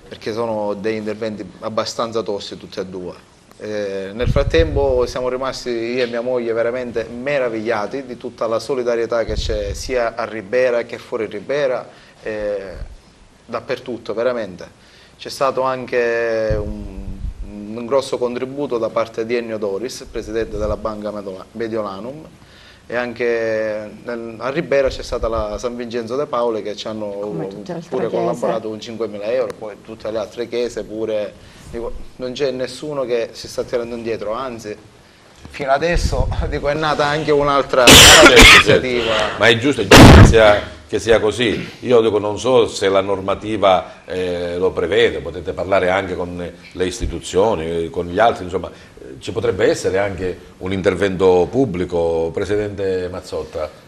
perché sono degli interventi abbastanza tosti tutti e due. Nel frattempo siamo rimasti io e mia moglie veramente meravigliati di tutta la solidarietà che c'è sia a Ribera che fuori Ribera, dappertutto veramente. C'è stato anche un grosso contributo da parte di Ennio Doris, presidente della Banca Mediolanum, e anche a Ribera c'è stata la San Vincenzo de Paoli, che ci hanno pure collaborato con 5.000 euro, poi tutte le altre chiese pure. Non c'è nessuno che si sta tirando indietro, anzi fino adesso è nata anche un'altra iniziativa. Ma è giusto che sia così. Io dico, non so se la normativa lo prevede, potete parlare anche con le istituzioni, con gli altri, insomma ci potrebbe essere anche un intervento pubblico, Presidente Mazzotta.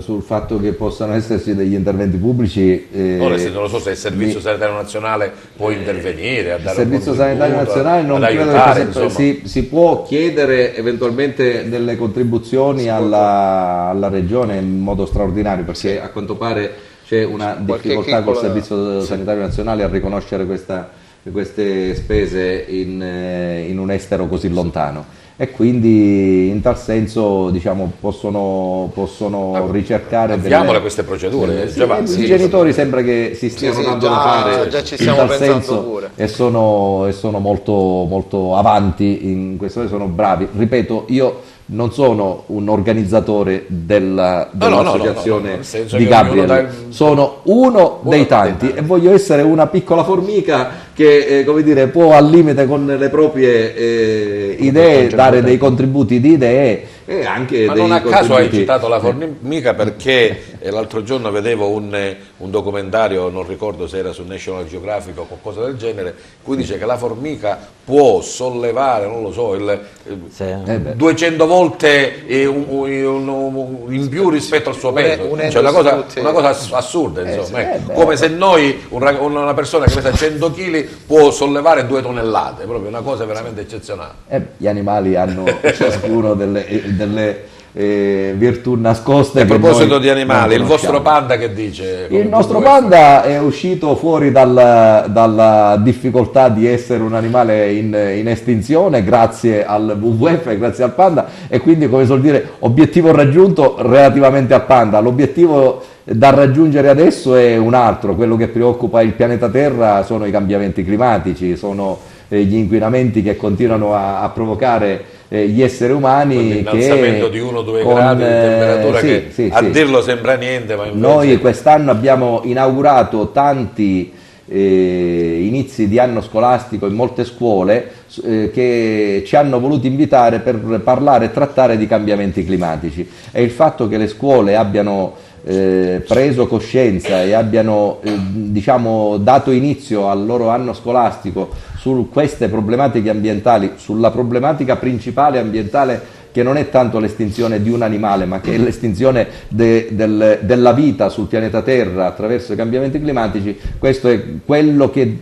Sul fatto che possano esserci degli interventi pubblici, non lo so se il Servizio Sanitario Nazionale può intervenire a dare il Servizio Sanitario Nazionale non credo che si può chiedere eventualmente delle contribuzioni alla Regione in modo straordinario, perché a quanto pare c'è una difficoltà col Servizio Sanitario Nazionale a riconoscere queste spese in un estero così lontano, e quindi in tal senso, diciamo, possono ricercare queste procedure. I genitori sembra che si stiano dando da fare già ci stiamo pensando pure, e sono molto avanti in questo, sono bravi. Ripeto, io non sono un organizzatore dell'associazione di Gabriel, sono uno dei tanti e voglio essere una piccola formica che come dire, può al limite con le proprie idee dare dei contributi di idee e anche Ma dei non a caso hai contributi. citato la formica, perché l'altro giorno vedevo un documentario, non ricordo se era su National Geographic o qualcosa del genere, in cui dice che la formica può sollevare, non lo so, 200 volte in più rispetto al suo peso. Cioè una cosa assurda, insomma. Come se noi, una persona che pesa 100 kg può sollevare 2 tonnellate, proprio una cosa veramente eccezionale. Gli animali hanno ciascuno delle virtù nascoste. A proposito di non animali, il conosciamo. vostro panda che dice? Il nostro panda è uscito fuori dalla difficoltà di essere un animale in estinzione grazie al WWF, grazie al panda, e quindi, come suol dire, obiettivo raggiunto relativamente al panda. L'obiettivo da raggiungere adesso è un altro, quello che preoccupa il pianeta Terra sono i cambiamenti climatici, sono gli inquinamenti che continuano a provocare gli esseri umani. L'innalzamento di 1-2 gradi di temperatura, a dirlo sembra niente, ma noi quest'anno abbiamo inaugurato tanti inizi di anno scolastico in molte scuole che ci hanno voluto invitare per parlare e trattare di cambiamenti climatici, e il fatto che le scuole abbiano preso coscienza e abbiano diciamo dato inizio al loro anno scolastico su queste problematiche ambientali, sulla problematica principale ambientale, che non è tanto l'estinzione di un animale, ma che è l'estinzione della vita sul pianeta Terra attraverso i cambiamenti climatici. Questo è quello che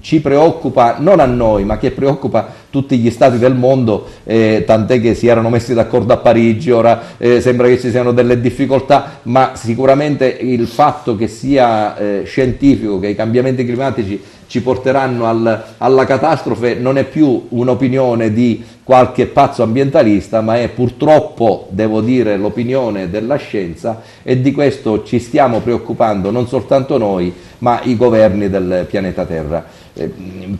ci preoccupa, non a noi, ma che preoccupa tutti gli stati del mondo, tant'è che si erano messi d'accordo a Parigi, ora sembra che ci siano delle difficoltà, ma sicuramente il fatto che sia scientifico, che i cambiamenti climatici ci porteranno alla catastrofe, non è più un'opinione di qualche pazzo ambientalista, ma è purtroppo, devo dire, l'opinione della scienza, e di questo ci stiamo preoccupando non soltanto noi, ma i governi del pianeta Terra.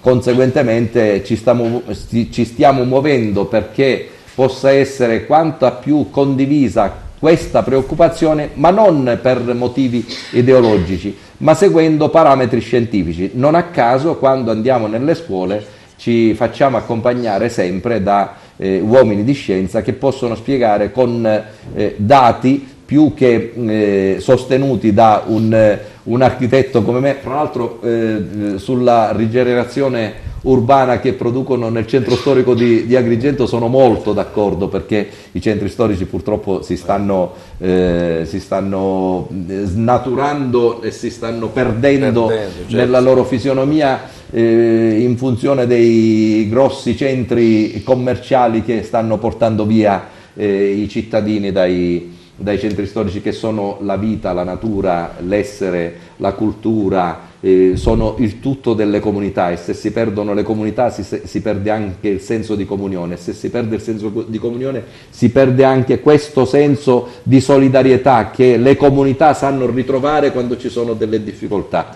Conseguentemente ci stiamo muovendo perché possa essere quanta più condivisa questa preoccupazione, ma non per motivi ideologici, ma seguendo parametri scientifici. Non a caso, quando andiamo nelle scuole, ci facciamo accompagnare sempre da uomini di scienza che possono spiegare con dati più che sostenuti da un architetto come me. Tra l'altro sulla rigenerazione urbana che producono nel centro storico di Agrigento sono molto d'accordo, perché i centri storici purtroppo si stanno snaturando e si stanno perdendo certo, nella loro fisionomia in funzione dei grossi centri commerciali che stanno portando via i cittadini dai centri storici, che sono la vita, la natura, l'essere, la cultura, sono il tutto delle comunità, e se si perdono le comunità si perde anche il senso di comunione, e se si perde il senso di comunione si perde anche questo senso di solidarietà che le comunità sanno ritrovare quando ci sono delle difficoltà.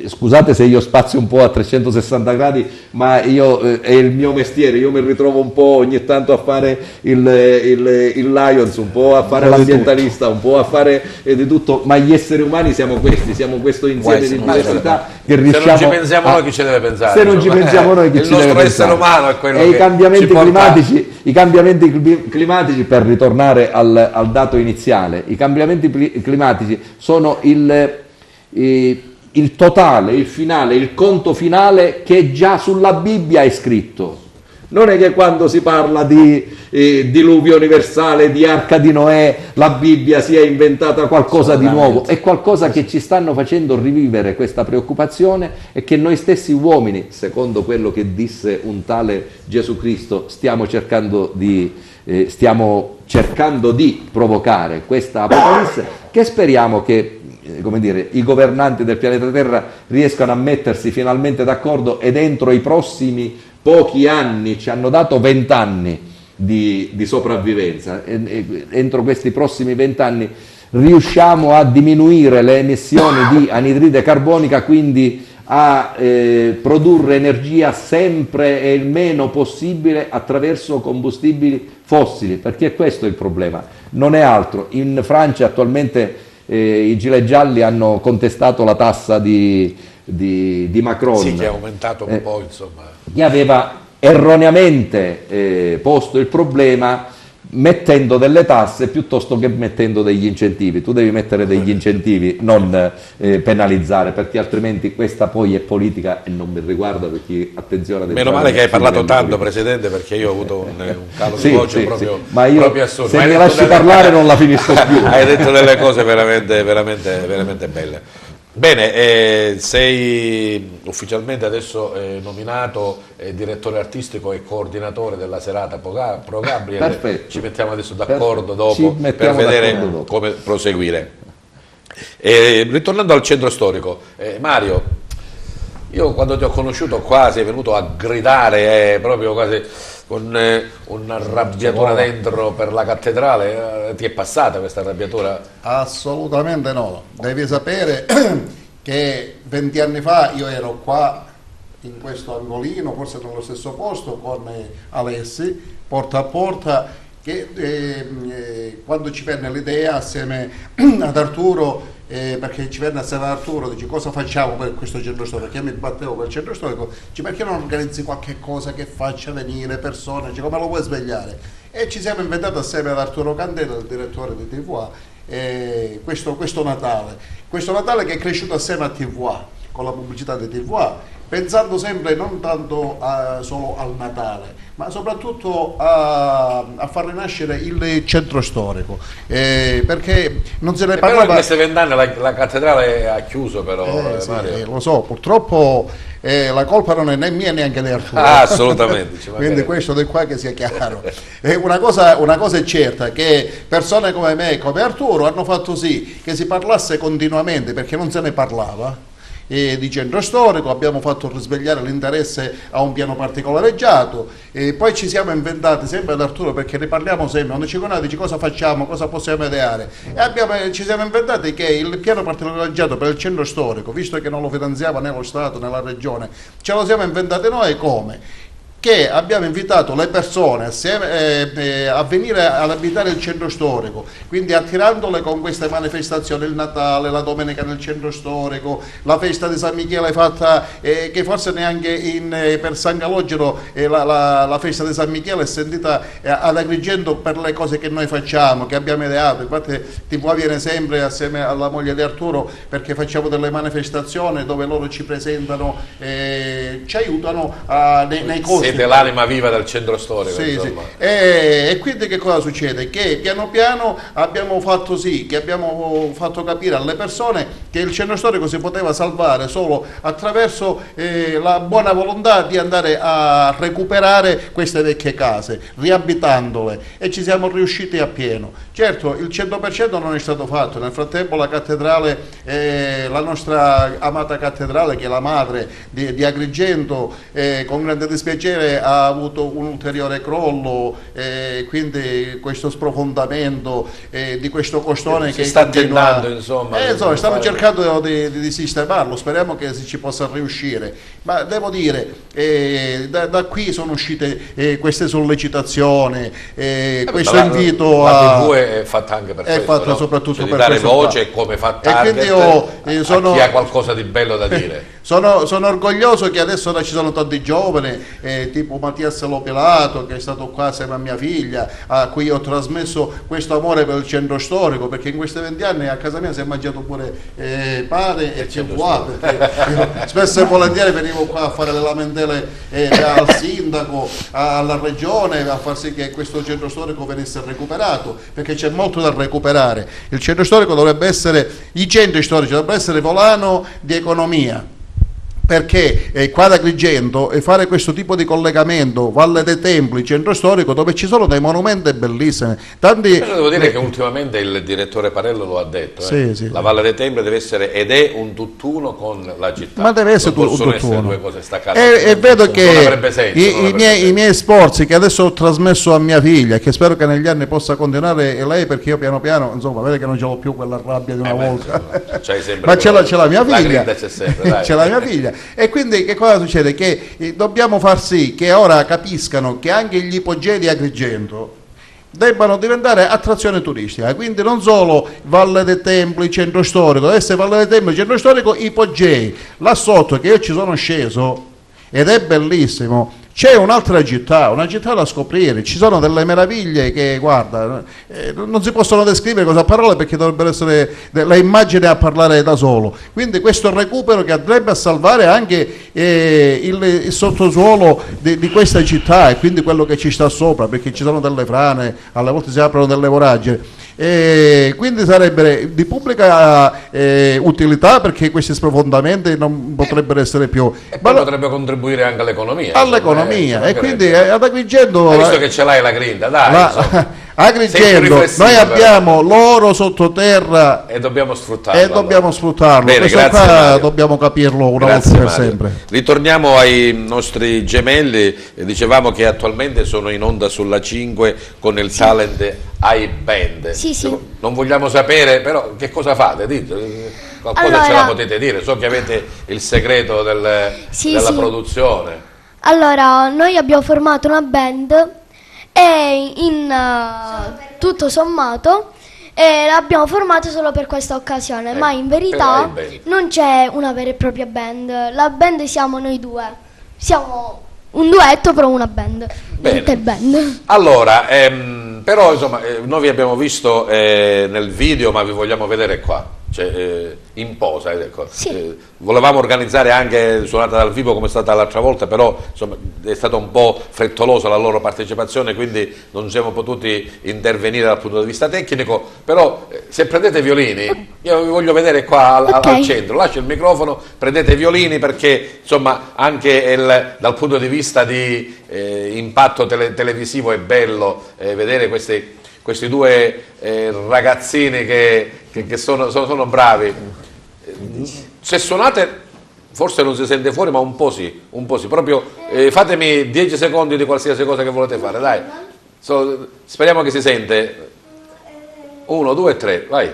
Scusate se io spazio un po' a 360 gradi, ma è il mio mestiere, io mi ritrovo un po' ogni tanto a fare il Lions, un po' a fare l'ambientalista, un po' a fare di tutto, ma gli esseri umani siamo questo insieme di diversità che riusciamo. Se non ci pensiamo noi, chi ci deve pensare? Se non ci pensiamo noi, chi ci deve pensare? Il nostro essere umano è quello che i cambiamenti climatici, per ritornare al dato iniziale, i cambiamenti climatici sono il totale, il finale, il conto finale che già sulla Bibbia è scritto. Non è che quando si parla di diluvio universale, di arca di Noè, la Bibbia sia inventata qualcosa di nuovo, è qualcosa che ci stanno facendo rivivere questa preoccupazione, e che noi stessi uomini, secondo quello che disse un tale Gesù Cristo, stiamo cercando di provocare questa apocalisse, che speriamo che i governanti del pianeta Terra riescano a mettersi finalmente d'accordo, ed entro i prossimi pochi anni, ci hanno dato 20 anni di sopravvivenza, entro questi prossimi 20 anni riusciamo a diminuire le emissioni di anidride carbonica, quindi a produrre energia sempre e il meno possibile attraverso combustibili fossili, perché questo è il problema, non è altro. In Francia attualmente i gilet gialli hanno contestato la tassa di Macron, sì, che è aumentato un po', insomma, che aveva erroneamente posto il problema mettendo delle tasse piuttosto che mettendo degli incentivi. Tu devi mettere degli incentivi, non penalizzare, perché altrimenti questa poi è politica e non mi riguarda, perché attenzione. Meno male che hai parlato tanto, Presidente, perché io ho avuto un calo di voce proprio, ma io, proprio assurdo. Se mi lasci parlare non la finisco più. Hai detto delle cose veramente belle. Bene, sei ufficialmente adesso nominato direttore artistico e coordinatore della serata Pro Gabriel. Perfetto. Ci mettiamo adesso d'accordo dopo per d'accordo vedere dopo come proseguire. Ritornando al centro storico, Mario, io quando ti ho conosciuto qua sei venuto a gridare proprio quasi con un'arrabbiatura dentro per la cattedrale. Ti è passata questa arrabbiatura? Assolutamente no, devi sapere che 20 anni fa io ero qua in questo angolino, forse nello stesso posto con Alessi, porta a porta, che quando ci venne l'idea assieme ad Arturo, perché ci venne assieme ad Arturo, dice cosa facciamo per questo centro storico, perché io mi battevo per il centro storico, dice perché non organizzi qualche cosa che faccia venire persone, dice come lo puoi svegliare, e ci siamo inventati assieme ad Arturo Candela, il direttore di TVA, questo Natale che è cresciuto assieme a TVA, con la pubblicità di TVA, pensando sempre non tanto solo al Natale, ma soprattutto a far rinascere il centro storico, perché non se ne parlava. Però in questi 20 anni la cattedrale ha chiuso, però Mario. Lo so, purtroppo la colpa non è né mia neanche di Arturo. Assolutamente. Quindi questo di qua che sia chiaro. Una cosa è certa, che persone come me e come Arturo hanno fatto sì che si parlasse continuamente, perché non se ne parlava, di centro storico, abbiamo fatto risvegliare l'interesse a un piano particolareggiato, e poi ci siamo inventati sempre ad Arturo, perché ne parliamo sempre, quando ci conosciamo dici cosa facciamo, cosa possiamo ideare, e ci siamo inventati che il piano particolareggiato per il centro storico, visto che non lo finanziava né lo Stato né la Regione, ce lo siamo inventati noi. Come? Che abbiamo invitato le persone assieme, a venire ad abitare il centro storico, quindi attirandole con queste manifestazioni, il Natale, la domenica nel centro storico, la festa di San Michele fatta, che forse neanche per San Calogero la festa di San Michele è sentita ad Agrigento per le cose che noi facciamo, che abbiamo ideato. Infatti TV viene sempre assieme alla moglie di Arturo, perché facciamo delle manifestazioni dove loro ci presentano, ci aiutano nei costi. Siete l'anima viva del centro storico. Sì, sì. E quindi che cosa succede? Che piano piano abbiamo fatto sì, che abbiamo fatto capire alle persone che il centro storico si poteva salvare solo attraverso la buona volontà di andare a recuperare queste vecchie case, riabitandole, e ci siamo riusciti appieno. Certo, il 100% non è stato fatto, nel frattempo la cattedrale, la nostra amata cattedrale, che è la madre di Agrigento, con grande dispiacere ha avuto un ulteriore crollo, quindi questo sprofondamento di questo costone che sta tentando, insomma, stanno cercando di sistemarlo, speriamo che ci possa riuscire, ma devo dire da qui sono uscite queste sollecitazioni, questo invito la TV è fatta anche per questo, fatta no? soprattutto per dare questo voce come fa Target, e quindi a chi ha qualcosa di bello da dire. Sono orgoglioso che adesso ci sono tanti giovani, tipo Mattias Lopelato, che è stato qua assieme a mia figlia, a cui ho trasmesso questo amore per il centro storico, perché in questi 20 anni a casa mia si è mangiato pure pane e qua, perché io spesso e volentieri venivo qua a fare le lamentele al sindaco, alla regione, a far sì che questo centro storico venisse recuperato, perché c'è molto da recuperare. Il centro storico dovrebbe essere, i centri storici dovrebbero essere volano di economia, perché qua ad Agrigento fare questo tipo di collegamento Valle dei Templi, centro storico, dove ci sono dei monumenti bellissimi. Devo dire che ultimamente il direttore Parello lo ha detto, sì. La Valle dei Templi deve essere ed è un tutt'uno con la città, ma deve essere non possono essere due cose staccate, e vedo che i miei sforzi che adesso ho trasmesso a mia figlia, che spero che negli anni possa continuare lei, perché io piano piano, insomma, vede che non ce l'ho più quella rabbia di una volta, ma c'è la mia figlia, c'è la mia figlia. E quindi che cosa succede? Che dobbiamo far sì che ora capiscano che anche gli ipogei di Agrigento debbano diventare attrazione turistica, quindi non solo Valle dei Templi, centro storico, deve essere Valle dei Templi, centro storico, ipogei. Là sotto, che io ci sono sceso ed è bellissimo, c'è un'altra città, una città da scoprire, ci sono delle meraviglie che, guarda, non si possono descrivere cosa a parole perché dovrebbero essere le immagini a parlare da solo. Quindi questo recupero che andrebbe a salvare anche il sottosuolo di questa città e quindi quello che ci sta sopra, perché ci sono delle frane, alle volte si aprono delle voragini. Quindi sarebbe di pubblica utilità perché questi sprofondamenti non potrebbero essere più, e poi potrebbe contribuire anche all'economia, e quindi ad Agrigento, visto che ce l'hai la grinta, dai, Agrigento, noi abbiamo l'oro sottoterra e dobbiamo sfruttarlo, Bene, questo grazie, qua Mario. dobbiamo capirlo una Grazie, volta per Mario. sempre. Ritorniamo ai nostri gemelli. Dicevamo che attualmente sono in onda sulla 5 con il talent iBand. Sì. Non vogliamo sapere però che cosa fate, dite, qualcosa Allora, ce la potete dire, so che avete il segreto della produzione. Allora, noi abbiamo formato una band e tutto sommato l'abbiamo formato solo per questa occasione, ma in verità non c'è una vera e propria band. La band siamo noi due, siamo un duetto però una band. Bene. Band. Allora, però insomma, noi vi abbiamo visto nel video, ma vi vogliamo vedere qua, cioè, in posa, ecco. Sì. Volevamo organizzare anche suonata dal vivo come è stata l'altra volta, però insomma, è stata un po' frettolosa la loro partecipazione, quindi non siamo potuti intervenire dal punto di vista tecnico, però se prendete violini, io vi voglio vedere qua al centro, lascio il microfono, prendete i violini perché insomma anche dal punto di vista di impatto televisivo è bello vedere questi due ragazzini che sono bravi. Se suonate forse non si sente fuori, ma un po' sì, proprio fatemi 10 secondi di qualsiasi cosa che volete fare, dai. Speriamo che si sente. 1, 2, 3, vai.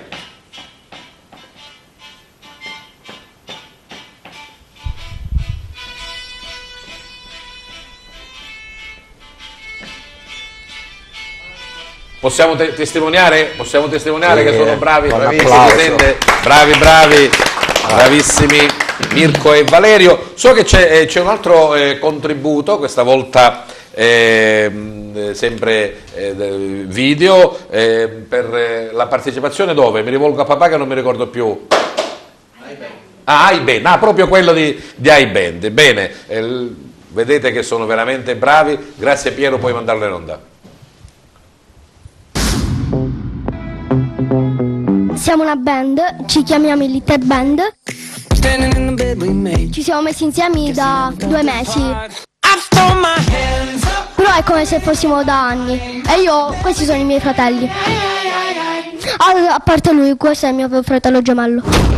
Possiamo testimoniare che sono bravi, bravissimi, si sente? Bravi, bravissimi Mirko e Valerio. So che c'è un altro contributo, questa volta sempre video, per la partecipazione dove? Mi rivolgo a papà che non mi ricordo più. iBand, proprio quello di iBand. Bene, vedete che sono veramente bravi. Grazie Piero, puoi mandarlo in onda. Siamo una band, ci chiamiamo i Little Band. Ci siamo messi insieme da 2 mesi. Però è come se fossimo da anni. E questi sono i miei fratelli. A parte lui, questo è il mio fratello gemello.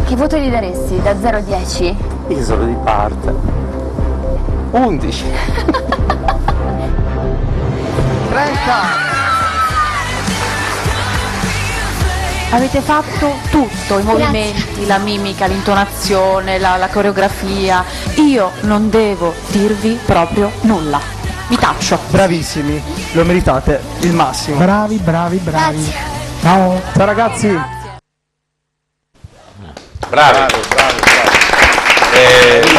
Che voto gli daresti da 0 a 10? Io sono di parte. 11. 30. Avete fatto tutto, i movimenti, la mimica, l'intonazione, la coreografia. Io non devo dirvi proprio nulla. Vi taccio. Bravissimi, lo meritate il massimo. Bravi. Grazie. Ciao ragazzi. Bravi.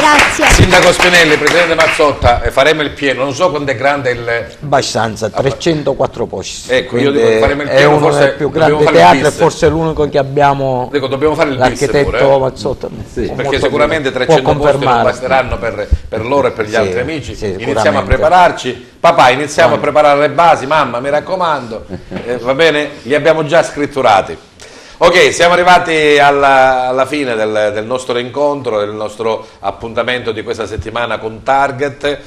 Grazie. Sindaco Spinelli, Presidente Mazzotta, faremo il pieno, non so quanto è grande il... Abbastanza, 304 posti. Ecco, io dico che faremo il è pieno, uno forse dei più grandi dobbiamo fare teatri, il è bis. forse l'unico che abbiamo. Dico, dobbiamo fare il bis l'architetto pure, Mazzotta. Sì, perché molto sicuramente bene. 300 Può posti non confermare. basteranno per loro e per gli Sì, altri amici. sì, Iniziamo a sicuramente. prepararci. Papà, iniziamo a preparare le basi, mamma, mi raccomando. Va bene? Li abbiamo già scritturati. Ok, siamo arrivati alla fine del nostro incontro, del nostro appuntamento di questa settimana con Target.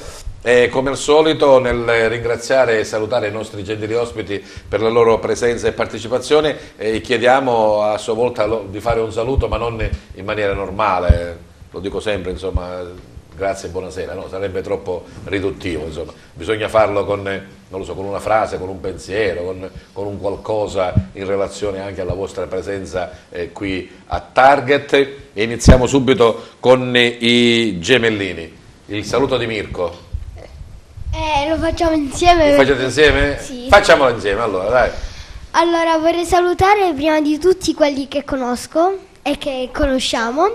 E come al solito, nel ringraziare e salutare i nostri gentili ospiti per la loro presenza e partecipazione, chiediamo a sua volta di fare un saluto, ma non in maniera normale, lo dico sempre, insomma, grazie e buonasera, no? Sarebbe troppo riduttivo, insomma. Bisogna farlo con, non lo so, con una frase, con un pensiero, con un qualcosa in relazione anche alla vostra presenza qui a Target. E iniziamo subito con i gemellini. Il saluto di Mirko. Lo facciamo insieme. Lo facciate insieme? Sì. Facciamolo insieme, allora, dai. Allora, vorrei salutare prima di tutti quelli che conosco e che conosciamo.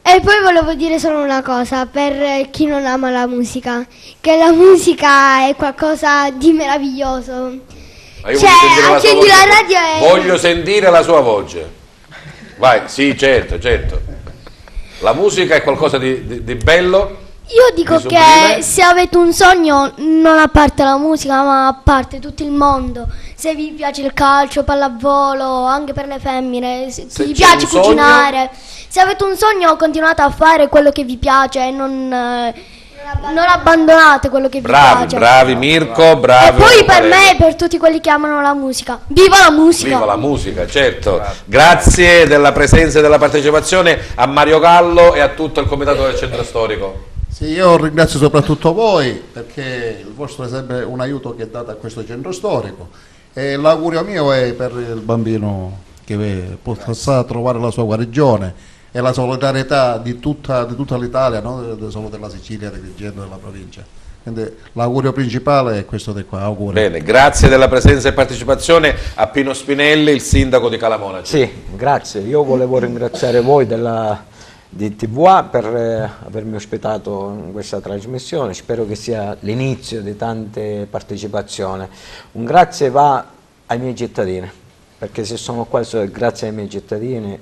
E poi volevo dire solo una cosa per chi non ama la musica, che la musica è qualcosa di meraviglioso. Ma io Cioè, voglio sentire la sua accendi la voce. radio e... Voglio sentire la sua voce. Vai, sì, certo, certo. La musica è qualcosa di bello. Io dico di che sublime. se avete un sogno, non a parte la musica, ma a parte tutto il mondo. Se vi piace il calcio, pallavolo, anche per le femmine, se Se vi c'è piace un sogno- cucinare, se avete un sogno continuate a fare quello che vi piace e non abbandonate quello che vi piace. Bravi Mirko, bravi. E poi per Valerio. me e per tutti quelli che amano la musica, viva la musica! Viva la musica, certo. Grazie della presenza e della partecipazione a Mario Gallo e a tutto il comitato del centro storico. Sì, io ringrazio soprattutto voi perché il vostro è sempre un aiuto che date a questo centro storico e l'augurio mio è per il bambino che possa trovare la sua guarigione e la solidarietà di tutta l'Italia, non solo della Sicilia, del Genio, della provincia. Quindi l'augurio principale è questo di qua, auguri. Bene, grazie della presenza e partecipazione a Pino Spinelli, il sindaco di Calamona. Sì, grazie. Io volevo ringraziare voi di TVA per avermi ospitato in questa trasmissione, spero che sia l'inizio di tante partecipazioni. Un grazie va ai miei cittadini, perché se sono qua è grazie ai miei cittadini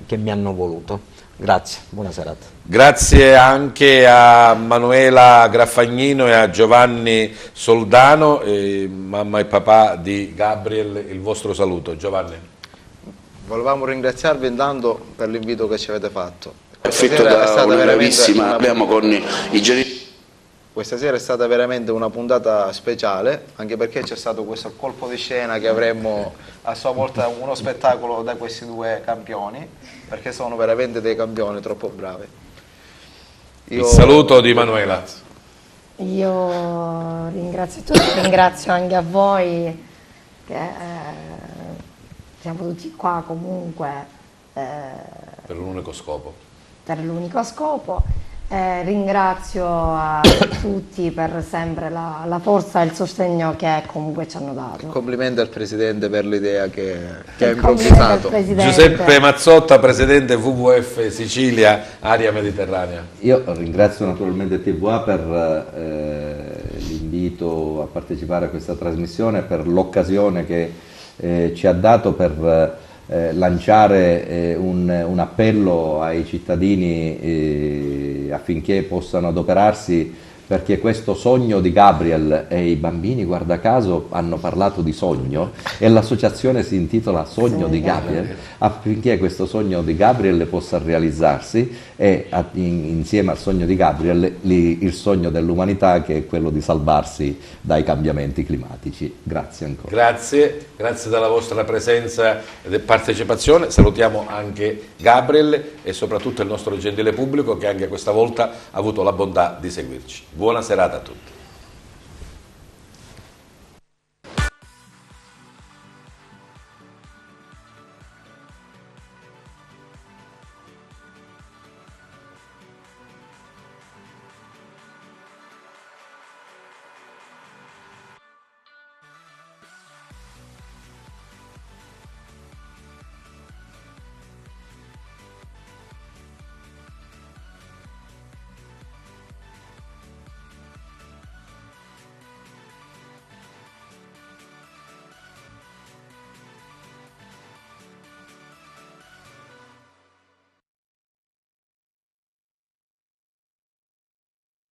che mi hanno voluto. Grazie, buona serata. Grazie anche a Manuela Graffagnino e a Giovanni Soldano, mamma e papà di Gabriel, il vostro saluto. Giovanni. Volevamo ringraziarvi intanto per l'invito che ci avete fatto. Affetto da una bravissima, abbiamo con i genitori. Questa sera è stata veramente una puntata speciale, anche perché c'è stato questo colpo di scena che avremmo a sua volta uno spettacolo da questi due campioni, perché sono veramente dei campioni troppo bravi. Il saluto di Manuela. Io ringrazio tutti, ringrazio anche a voi che siamo tutti qua comunque Per un unico scopo. per l'unico scopo. Ringrazio a tutti per sempre la forza e il sostegno che comunque ci hanno dato. Complimenti al Presidente per l'idea che ha E complimenti al improvvisato. Presidente. Giuseppe Mazzotta, Presidente WWF Sicilia, Area Mediterranea. Io ringrazio naturalmente TVA per l'invito a partecipare a questa trasmissione, per l'occasione che ci ha dato per lanciare un appello ai cittadini affinché possano adoperarsi perché questo sogno di Gabriel, e i bambini guarda caso hanno parlato di sogno e l'associazione si intitola Sogno di Gabriel, affinché questo sogno di Gabriel possa realizzarsi e insieme al sogno di Gabriel il sogno dell'umanità, che è quello di salvarsi dai cambiamenti climatici. Grazie ancora. Grazie della vostra presenza e partecipazione. Salutiamo anche Gabriel e soprattutto il nostro gentile pubblico che anche questa volta ha avuto la bontà di seguirci. Buona serata a tutti.